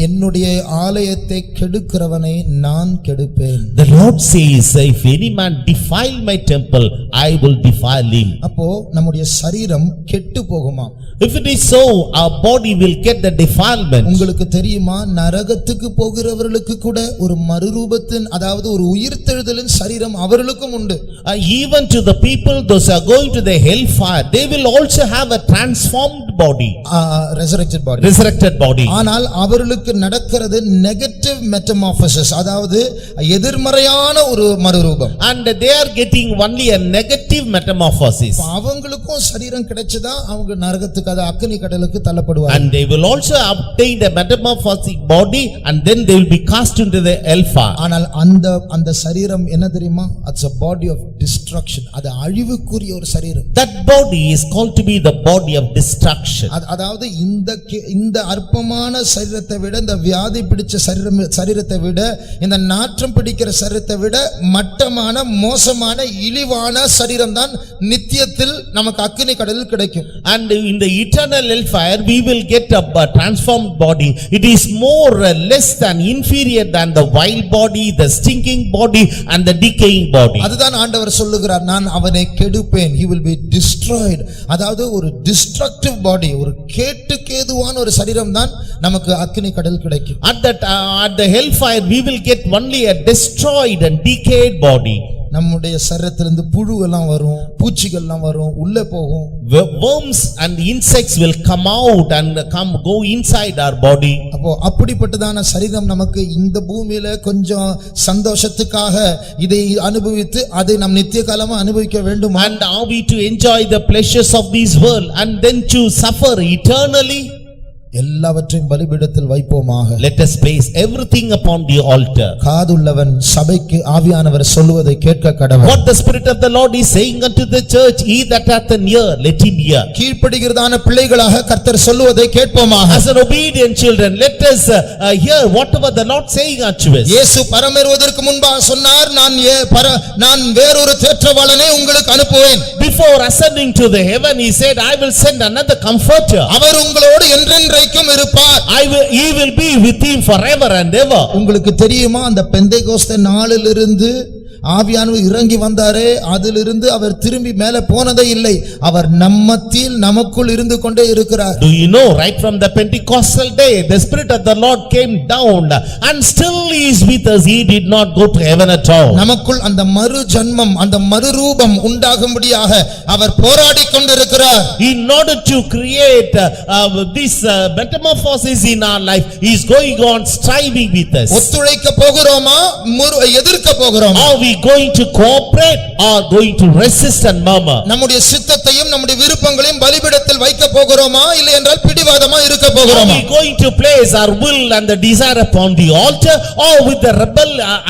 Speaker 1: என்னுடைய ஆலயத்தை கெடுக்கிறவனை நான் கெடுப்பேன்.
Speaker 2: The Lord says, if any man defile my temple, I will defile him.
Speaker 1: அப்போ நம்முடைய சரீரம் கெட்டு போகுமா?
Speaker 2: If it is so, our body will get the defilement.
Speaker 1: உங்களுக்கு தெரியுமா, நரகத்துக்கு போகிறவர்களுக்கு கூட ஒரு மறுரூபத்தின், அதாவது ஒரு உயிர்த்தெழுதலின் சரீரம் அவர்களுக்கும் உண்டு.
Speaker 2: Even to the people those are going to the hellfire, they will also have a transformed body.
Speaker 1: Resurrected body.
Speaker 2: Resurrected body.
Speaker 1: ஆனால் அவர்களுக்கு நடக்கிறது நெகட்டிவ் மெட்டமார்போசிஸ், அதாவது எதிர்மறையான ஒரு மறுரூபம்.
Speaker 2: And they are getting only a negative metamorphosis.
Speaker 1: அவங்களுக்கும் சரீரம் கிடைச்சதா அவங்க நரகத்துக்கு, அது அக்கினி கடலுக்கு தள்ளப்படுவார்கள்.
Speaker 2: And they will also obtain the metamorphotic body and then they will be cast into the hellfire.
Speaker 1: ஆனால் அந்த சரீரம் என்ன தெரியுமா? It's a body of destruction. அது அழிவுக்குரிய ஒரு சரீரம்.
Speaker 2: That body is called to be the body of destruction.
Speaker 1: அதாவது இந்த அற்பமான சரீரத்தை விட, இந்த வியாதி பிடிச்ச சரீரத்தை விட, இந்த நாற்றம் பிடிக்கிற சரீரத்தை விட மட்டமான மோசமான இழிவான சரீரம் தான் நித்தியத்தில் நமக்கு அக்கினி கடலில் கிடைக்கும்.
Speaker 2: And in the eternal hellfire we will get a transformed body. It is more less than inferior than the wild body, the stinking body and the decaying body.
Speaker 1: அதுதான் ஆண்டவர் சொல்லுகிறார், நான் அவனை கெடுப்பேன். He will be destroyed. அதாவது ஒரு destructive body, ஒரு கேட்டுக்கேதுவான ஒரு சரீரம் தான் நமக்கு அக்கினி கடல் கிடைக்கும்.
Speaker 2: At the hellfire we will get only a destroyed and decayed body.
Speaker 1: நம்முடைய சரீரத்திலிருந்து புழு எல்லாம் வரும், பூச்சிகள் எல்லாம் வரும், உள்ளே போகும்.
Speaker 2: Worms and insects will come out and go inside our body.
Speaker 1: அப்போ அப்படிப்பட்டதான சரீரம் நமக்கு இந்த பூமியில கொஞ்சம் சந்தோஷத்துக்காக இதை அனுபவித்து அதை நாம் நித்திய காலமா அனுபவிக்க வேண்டும்.
Speaker 2: And are we to enjoy the pleasures of this world and then to suffer eternally?
Speaker 1: எல்லாவற்றையும் பலிபீடத்தில் வைப்போமாக.
Speaker 2: Let us place everything upon the altar.
Speaker 1: காதுள்ளவன் சபைக்கு ஆவியானவர் சொல்லுவதை கேட்க கடவன்.
Speaker 2: What the Spirit of the Lord is saying unto the church, he that hath an ear, let him hear.
Speaker 1: கீழ்ப்படிகிறதான பிள்ளைகளாக கர்த்தர் சொல்லுவதை கேட்போமாக.
Speaker 2: As an obedient children, let us hear whatever the Lord saying unto us.
Speaker 1: இயேசு பரமேறுவதற்கு முன்பாக சொன்னார், நான் வேறொரு தேற்றவாளனை உங்களுக்கு அனுப்புவேன்.
Speaker 2: Before ascending to the heaven, he said, I will send another comforter.
Speaker 1: அவர் உங்களோடு என்றென்றைக்கும் இருப்பார்.
Speaker 2: He will be with him forever and ever.
Speaker 1: உங்களுக்கு தெரியுமா, அந்த பெந்தேகோஸ்தே நாளிலிருந்து ஆவியானவர் இறங்கி வந்தாரே, அதிலிருந்து அவர் திரும்பி மேலே போனதே இல்லை. அவர் நம்மத்தில் நமக்குள் இருந்து கொண்டே இருக்கிறார்.
Speaker 2: Do you know, right from the Pentecostal day, the Spirit of the Lord came down and still he is with us. He did not go to heaven at all.
Speaker 1: நமக்குள் அந்த மறு ஜன்மம், அந்த மறுரூபம் உண்டாகும்படியாக அவர் போராடி கொண்டிருக்கிறார்.
Speaker 2: In order to create this metamorphosis in our life, he is going on striving with us.
Speaker 1: ஒத்துழைக்க போகிறோமா, எதிர்க்க போகிறோமா?
Speaker 2: Are we going to cooperate or going to resist and murmur?
Speaker 1: நம்முடைய சித்தத்தையும் நம்முடைய விருப்பங்களையும் பலிபீடத்தில் வைக்க போகிறோமா, இல்லை என்றால் பிடிவாதமா இருக்க
Speaker 2: Are
Speaker 1: போகிறோமா?
Speaker 2: we going to place our will and the desire upon the altar, or with the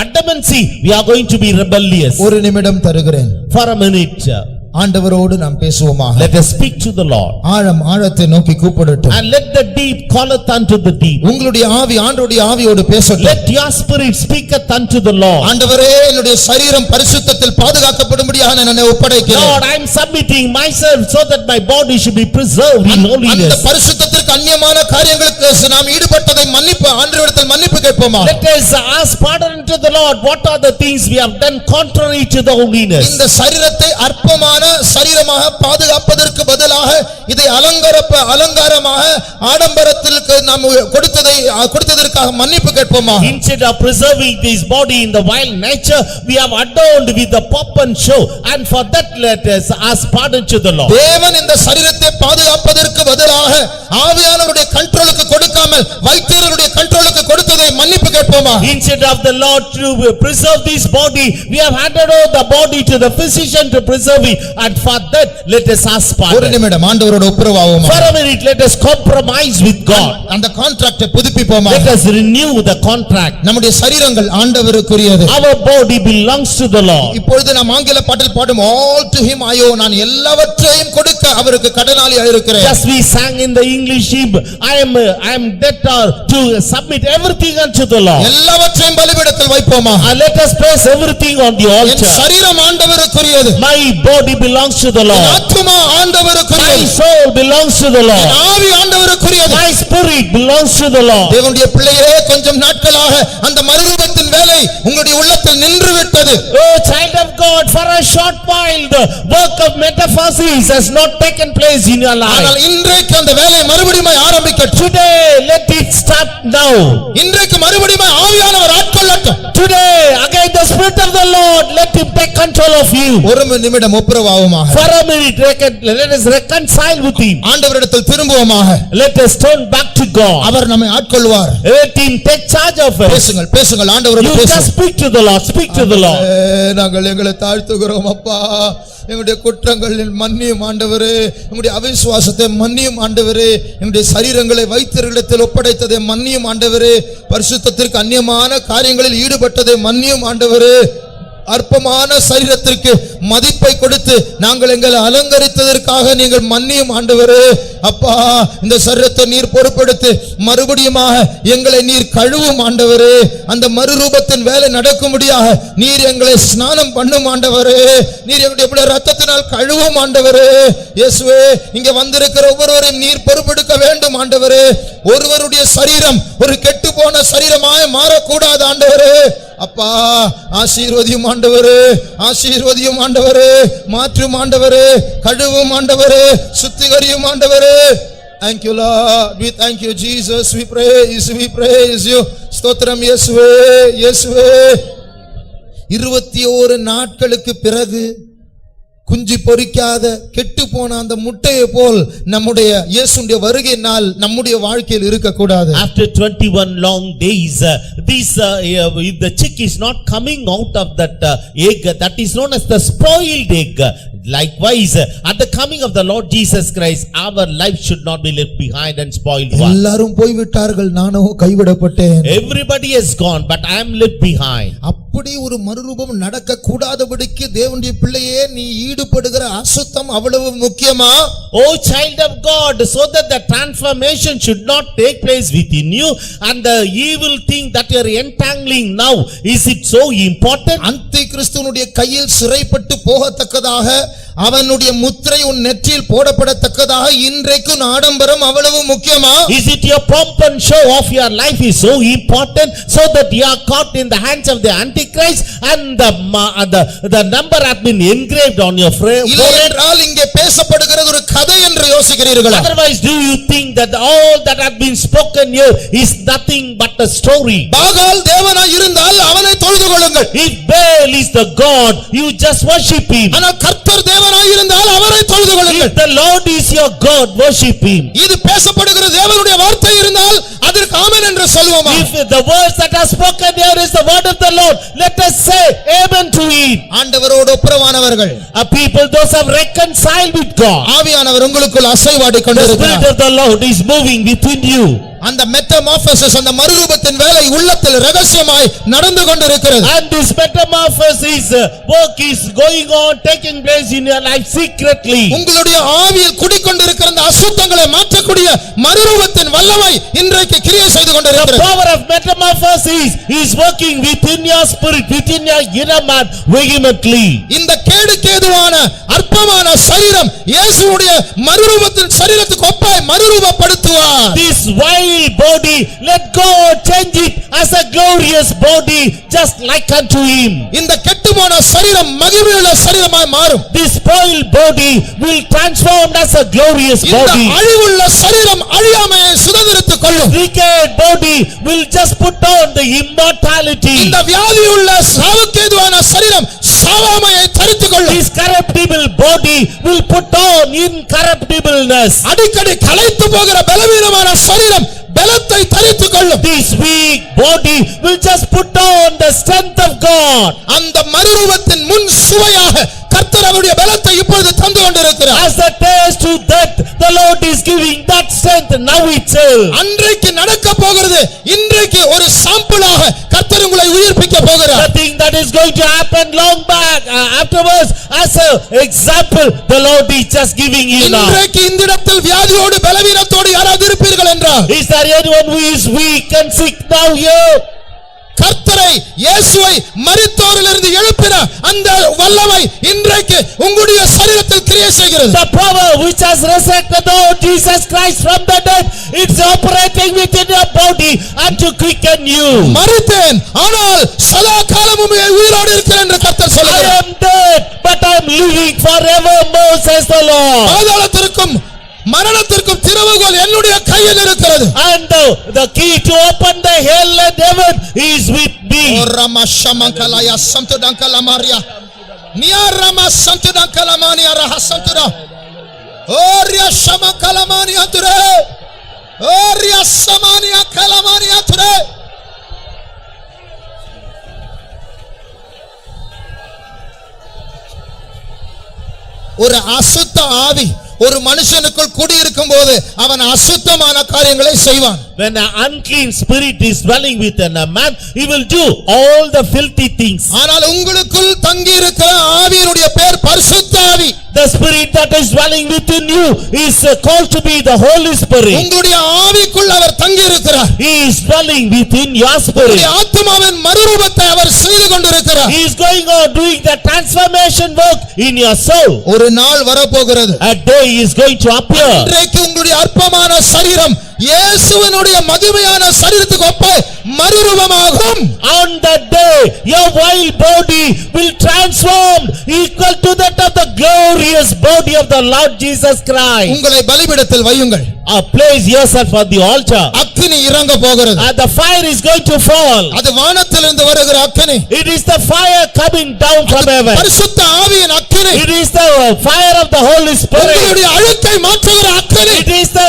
Speaker 2: adamancy we are going to be rebellious?
Speaker 1: ஒரு நிமிடம் தருகிறேன்.
Speaker 2: For a minute,
Speaker 1: ஆண்டவரோடு நாம் பேசுவோமாக.
Speaker 2: let us speak to the Lord.
Speaker 1: ஆழத்தை நோக்கி கூப்பிடட்டும்.
Speaker 2: And let the deep calleth unto the deep.
Speaker 1: உங்களுடைய ஆவி ஆண்டவருடைய ஆவியோடு பேசட்டும்.
Speaker 2: Let your spirit speaketh unto the Lord.
Speaker 1: ஆண்டவரே, என்னுடைய சரீரம் பரிசுத்தத்தில் பாதுகாக்கப்படும்படியாக நான் என்னை ஒப்படைக்கிறேன்.
Speaker 2: Lord, I am submitting myself so that my body should be preserved in
Speaker 1: அந்த
Speaker 2: holiness.
Speaker 1: பரிசுத்தத்திற்கு அந்நியமான காரியங்களுக்கு நாம் ஈடுபட்டதை மன்னிப்பு, ஆண்டவரிடத்தில் மன்னிப்பு கேட்போமா?
Speaker 2: Let us ask pardon unto the Lord. What are the things we have done contrary to the holiness?
Speaker 1: இந்த சரீரத்தை அற்பமான சரீரமாக பாதுகாப்பதற்கு பதிலாக இதை அலங்காரமாக ஆடம்பரத்திற்கு நாம் கொடுத்ததற்காக மன்னிப்பு கேட்போமா?
Speaker 2: Instead of preserving this body in the wild nature, we have adorned with the pomp and show, and for that let us ask pardon to the Lord.
Speaker 1: தேவன் இந்த சரீரத்தை பாதுகாப்பதற்கு பதிலாக ஆவியானவருடைய கண்ட்ரோலுக்கு கொடுக்காமல் வைத்தியருடைய கண்ட்ரோலுக்கு கொடுத்ததை மன்னிப்பு கேட்போமா?
Speaker 2: Instead of the Lord to preserve this body, we have handed over the body to the physician to preserve it, and for that let us ask
Speaker 1: ஒரு
Speaker 2: pardon.
Speaker 1: நிமிடம் ஆண்டவரோடு ஒப்புரவாவோமா?
Speaker 2: For a minute, let us compromise with God.
Speaker 1: அந்த கான்ட்ராக்டை புதுப்பிப்போமா?
Speaker 2: Let us renew the contract.
Speaker 1: நம்முடைய சரீரங்கள் ஆண்டவருக்குரியது.
Speaker 2: Our body belongs to the Lord.
Speaker 1: இப்பொழுது நாம் ஆங்கில பாட்டில் பாடும் all to him ஐயோ, நான் எல்லாவற்றையும் கொடுக்க அவருக்கு கடனாளியாக இருக்கிறேன்.
Speaker 2: Just we sang in the English hymn, I am debtor to submit everything unto the Lord.
Speaker 1: எல்லாவற்றையும் பலிபீடத்தில் வைப்போமா?
Speaker 2: And let us place everything on the
Speaker 1: N
Speaker 2: altar.
Speaker 1: சரீரம் ஆண்டவருக்குரியது.
Speaker 2: My body belongs to the
Speaker 1: N
Speaker 2: Lord.
Speaker 1: ஆத்துமா
Speaker 2: My
Speaker 1: ஆண்டவருக்குரியது.
Speaker 2: soul belongs to the
Speaker 1: N
Speaker 2: Lord.
Speaker 1: ஆவி ஆண்டவருக்குரியது.
Speaker 2: My spirit belongs to the Lord.
Speaker 1: தேவனுடைய பிள்ளையே, கொஞ்சம் நாட்களாக அந்த மறுரூபத்தின் வேலை உங்களுடைய உள்ளத்தில் நின்று விட்டது.
Speaker 2: Oh child of God, for a short while the work of metaphysics has not taken place in your life.
Speaker 1: ஆனால் இன்றைக்கு அந்த வேலையை மறுபடியும் ஆரம்பிக்கட்டும்.
Speaker 2: Today let it start now.
Speaker 1: இன்றைக்கு மறுபடியும் ஆவியானவர் ஆட்கொள்ளட்டும்.
Speaker 2: Today again the Spirit of the Lord, let him take control of you.
Speaker 1: ஒரு நிமிடம் ஒப்புரவாவோமாக.
Speaker 2: For a minute let us reconcile with him.
Speaker 1: ஆண்டவரிடத்தில் திரும்புவோமாக.
Speaker 2: Let us turn back to God.
Speaker 1: அவர் நம்மை ஆட்கொள்வார்.
Speaker 2: Let him take charge of us.
Speaker 1: பேசுங்கள் ஆண்டவரோடு
Speaker 2: You just
Speaker 1: பேசுங்கள்.
Speaker 2: speak to the Lord, speak to the Lord.
Speaker 1: நாங்கள் எங்களை தாழ்த்துகிறோம் அப்பா. எங்களுடைய குற்றங்களில் மன்னியும் ஆண்டவரே, எங்களுடைய அவிசுவாசத்தை மன்னியும் ஆண்டவரே, எங்களுடைய சரீரங்களை வைத்தியர்களிடத்தில் ஒப்படைத்ததை மன்னியும் ஆண்டவரே, பரிசுத்தத்திற்கு அந்நியமான காரியங்களில் ஈடுபட்டதை மன்னியும் ஆண்டவரே, அற்பமான சரீரத்திற்கு மதிப்பை கொடுத்து நாங்கள் எங்களை அலங்கரித்ததற்காக நீங்கள் மன்னியும் ஆண்டவரே. அப்பா, இந்த சரீரத்தை நீர் பொறுப்பெடுத்து மறுபடியுமாக எங்களை நீர் கழுவும் ஆண்டவரே. அந்த மறுரூபத்தின் வேலை நடக்கும்படியாக நீர் எங்களை ஸ்நானம் பண்ணும் ஆண்டவரே. நீர் எங்களுடைய ரத்தத்தினால் கழுவும் ஆண்டவரே. இயேசுவே, இங்க வந்திருக்கிற ஒவ்வொருவரையும் நீர் பொறுப்பெடுக்க வேண்டும் ஆண்டவரே. ஒருவருடைய சரீரம் ஒரு கெட்டு போன சரீரமாய் மாறக்கூடாது ஆண்டவரே. அப்பா, ஆசீர்வதியும் ஆண்டவரே, ஆசீர்வதியும் ஆண்டவரே, மாற்றும் ஆண்டவரே, கழுவும் ஆண்டவரே, சுத்திகரியும் ஆண்டவரே. Thank you Lord, we thank you Jesus, we praise you. ஸ்தோத்திரம் இயேசுவே, இயேசுவே. 21 நாட்களுக்கு பிறகு குஞ்சு பொரிக்காத கெட்டு போன அந்த முட்டையை போல் நம்முடைய இயேசுடைய வருகை நாள் நம்முடைய வாழ்க்கையில் இருக்கக்கூடாது.
Speaker 2: After 21 long days, if the chick is not coming out of that egg, that is known as the spoiled egg. Likewise, at the coming of the Lord Jesus Christ, our life should not be left behind and spoiled one.
Speaker 1: எல்லாரும் போய் விட்டார்கள், நானோ கைவிடப்பட்டேன்.
Speaker 2: Everybody has gone, but I am left behind.
Speaker 1: அப்படி ஒரு மறுரூபம் நடக்க கூடாதபடிக்கு தேவனுடைய பிள்ளையே நீ ஈடுபடுகிற அசுத்தம் அவ்வளவு முக்கியமா?
Speaker 2: O child of God, so that the transformation should not take place within you, and the evil thing that you are entangling now, is it so important?
Speaker 1: அந்தி கிறிஸ்துவனுடைய கையில் சிறைப்பட்டு போகத்தக்கதாக அவனுடைய முத்திரை உன் நெற்றியில் போடப்படத்தக்கதாக இன்றைக்கு ஆடம்பரம் அவ்வளவு முக்கியமா?
Speaker 2: Is it your pomp and show of your life is so important, so that you are caught in the hands of the Antichrist, and the number has been engraved on your forehead?
Speaker 1: இல்லை என்றால் இங்கே பேசப்படுகிறது ஒரு கதை என்று யோசிக்கிறீர்களா?
Speaker 2: Otherwise, do you think that all that has been spoken here is nothing but a story?
Speaker 1: பாகால் தேவனாய் இருந்தால் அவனை தொழுது கொள்ளுங்கள்.
Speaker 2: If Baal is the God, you just worship him.
Speaker 1: ஆனால் கர்த்தர் தேவனாய் இருந்தால் அவரை தொழுது கொள்ளுங்கள்.
Speaker 2: If the Lord is your God, worship him.
Speaker 1: இது பேசப்படுகிற தேவனுடைய வார்த்தை இருந்தால் அதற்கு ஆமென் என்று சொல்வோமா?
Speaker 2: If the words that are spoken here is the word of the Lord, let us say amen to it.
Speaker 1: ஆண்டவரோடு ஒப்புரவானவர்கள்,
Speaker 2: A people those have reconciled with God.
Speaker 1: ஆவியானவர் உங்களுக்குள் அசைவாடிக்
Speaker 2: The Spirit
Speaker 1: கொண்டிருக்கிறார்.
Speaker 2: of the Lord is moving within you.
Speaker 1: அந்த மெட்டமார்போசிஸ், அந்த மறுரூபத்தின் வேலை உள்ளத்தில் ரகசியமாய் நடந்து கொண்டிருக்கிறது.
Speaker 2: And this metamorphosis work is going on, taking place in your life secretly.
Speaker 1: உங்களுடைய ஆவியில் குடிக்கொண்டிருக்கிற அந்த அசுத்தங்களை மாற்றக்கூடிய மறுரூபத்தின் வல்லமை இன்றைக்கு கிரியை செய்து
Speaker 2: The
Speaker 1: கொண்டிருக்கிறது.
Speaker 2: power of metamorphosis is working within your spirit, within your inner man vehemently.
Speaker 1: இந்த கேடுக்கேதுவான அற்பமான சரீரம் இயேசுவுடைய மறுரூபத்தின் சரீரத்துக்கு ஒப்பாய் மறுரூபப்படுத்துவார்.
Speaker 2: This vile body, let God change it as a glorious body, just like unto him.
Speaker 1: இந்த கெட்டுப்போன சரீரம் மகிமையுள்ள சரீரமாய் மாறும்.
Speaker 2: This spoiled body will transform as a glorious
Speaker 1: இந்த
Speaker 2: body.
Speaker 1: அழிவுள்ள சரீரம் அழியாமையை சுதந்திரித்துக் கொள்ளும்.
Speaker 2: Wicked body will just put on the immortality.
Speaker 1: இந்த வியாதியுள்ள சாவுக்கேதுவான சரீரம் சாவாமையை தரித்துக் கொள்ளும்.
Speaker 2: This corruptible body will put on incorruptibleness.
Speaker 1: அடிக்கடி களைத்து போகிற பலவீனமான சரீரம் பலத்தை தரித்துக் கொள்ளும்.
Speaker 2: This weak body will just put on the strength of God.
Speaker 1: அந்த மறுரூபத்தின் முன் சுவையாக கர்த்தர் அவருடைய பலத்தை இப்பொழுது தந்து கொண்டிருக்கிறார்.
Speaker 2: As the taste to that, the Lord is giving that strength now itself.
Speaker 1: அன்றைக்கு நடக்க போகிறது இன்றைக்கு ஒரு சாம்பிளாக கர்த்தர் உங்களை உயிர்ப்பிக்க போகிறார்.
Speaker 2: The thing that is going to happen long back, afterwards, as a example, the Lord is just giving you now.
Speaker 1: இன்றைக்கு இந்த இடத்தில் வியாதியோடு பலவீனத்தோடு யாராவது இருப்பீர்கள் என்றால்,
Speaker 2: Is there anyone who is weak and sick now here?
Speaker 1: கர்த்தரை இயேசுவை மரித்தோரிலிருந்து எழுப்பின அந்த வல்லமை இன்றைக்கு உங்களுடைய சரீரத்தில் கிரியை செய்கிறது.
Speaker 2: The power which has resurrected the Lord Jesus Christ from the dead, it's operating within your body and to quicken you.
Speaker 1: மரித்தேன் ஆனால் சதா காலமும் உயிரோடு இருக்கிறேன் என்று கர்த்தர்
Speaker 2: I
Speaker 1: சொல்கிறார்.
Speaker 2: am dead, but I am living forevermore, says the Lord.
Speaker 1: பாதாளத்திற்கும் மரணத்திற்கும் திறவுகோல் என்னுடைய கையில் இருக்கிறது.
Speaker 2: And the key to open the hell and heaven is with me.
Speaker 1: O Rama Shamankalaya Santudankala Maria Nia Rama Santudankalamania Raha Santuda O Ria Shamankalamania Ture O Ria Samania Kalamania Ture. ஒரு அசுத்த ஆவி ஒரு மனுஷனுக்குள் குடியிருக்கும் போது அவன் அசுத்தமான காரியங்களை செய்வான்.
Speaker 2: When an unclean spirit is dwelling within a man, he will do all the filthy things.
Speaker 1: ஆனால் உங்களுக்குள் தங்கி இருக்கிற ஆவியினுடைய பெயர் பரிசுத்த ஆவி.
Speaker 2: The spirit that is dwelling within you is called to be the Holy Spirit.
Speaker 1: உங்களுடைய ஆவிக்குள் அவர் தங்கி இருக்கிறார்.
Speaker 2: He is dwelling within your spirit.
Speaker 1: உங்களுடைய ஆத்மாவின் மறுரூபத்தை அவர் செய்து கொண்டிருக்கிறார்.
Speaker 2: He is going on doing the transformation work in your soul.
Speaker 1: ஒரு நாள் வரப்போகிறது.
Speaker 2: A day is going to appear.
Speaker 1: இன்றைக்கு உங்களுடைய அற்பமான சரீரம் இயேசுவினுடைய மகிமையான சரீரத்துக்கு ஒப்பாய் மறுரூபமாகும்.
Speaker 2: On that day, your vile body will transform equal to that of the glorious body of the Lord Jesus Christ.
Speaker 1: உங்களை பலிபீடத்தில் வையுங்கள்.
Speaker 2: Place yourself on the altar.
Speaker 1: அக்கினி இறங்க போகிறது.
Speaker 2: And the fire is going to fall.
Speaker 1: அது வானத்திலிருந்து வருகிற அக்கினி.
Speaker 2: It is the fire coming down from heaven.
Speaker 1: பரிசுத்த ஆவியின் அக்கினி.
Speaker 2: It is the fire of the Holy Spirit.
Speaker 1: உங்களுடைய அழுக்கை மாற்றுகிற அக்கினி.
Speaker 2: It is the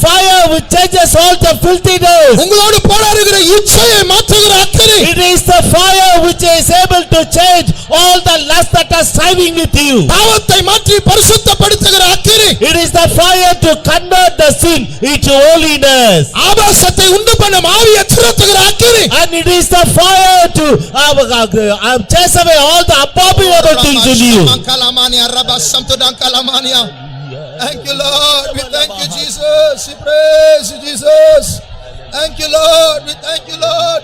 Speaker 2: fire which changes all the filthiness.
Speaker 1: உங்களோடு போராடுகிற இச்சையை மாற்றுகிற அக்கினி.
Speaker 2: It is the fire which is able to change all the lust that are striving with you.
Speaker 1: பாவத்தை மாற்றி பரிசுத்தப்படுத்துகிற அக்கினி.
Speaker 2: It is the fire to convert the sin into holiness.
Speaker 1: ஆபாசத்தை உண்டு பண்ணும் ஆவியை துரத்துகிற அக்கினி.
Speaker 2: And it is the fire to chase away all the abominable things in you.
Speaker 1: Thank you, Lord. We thank you, Jesus. We praise you, Jesus. Thank you, Lord. We thank you, Lord.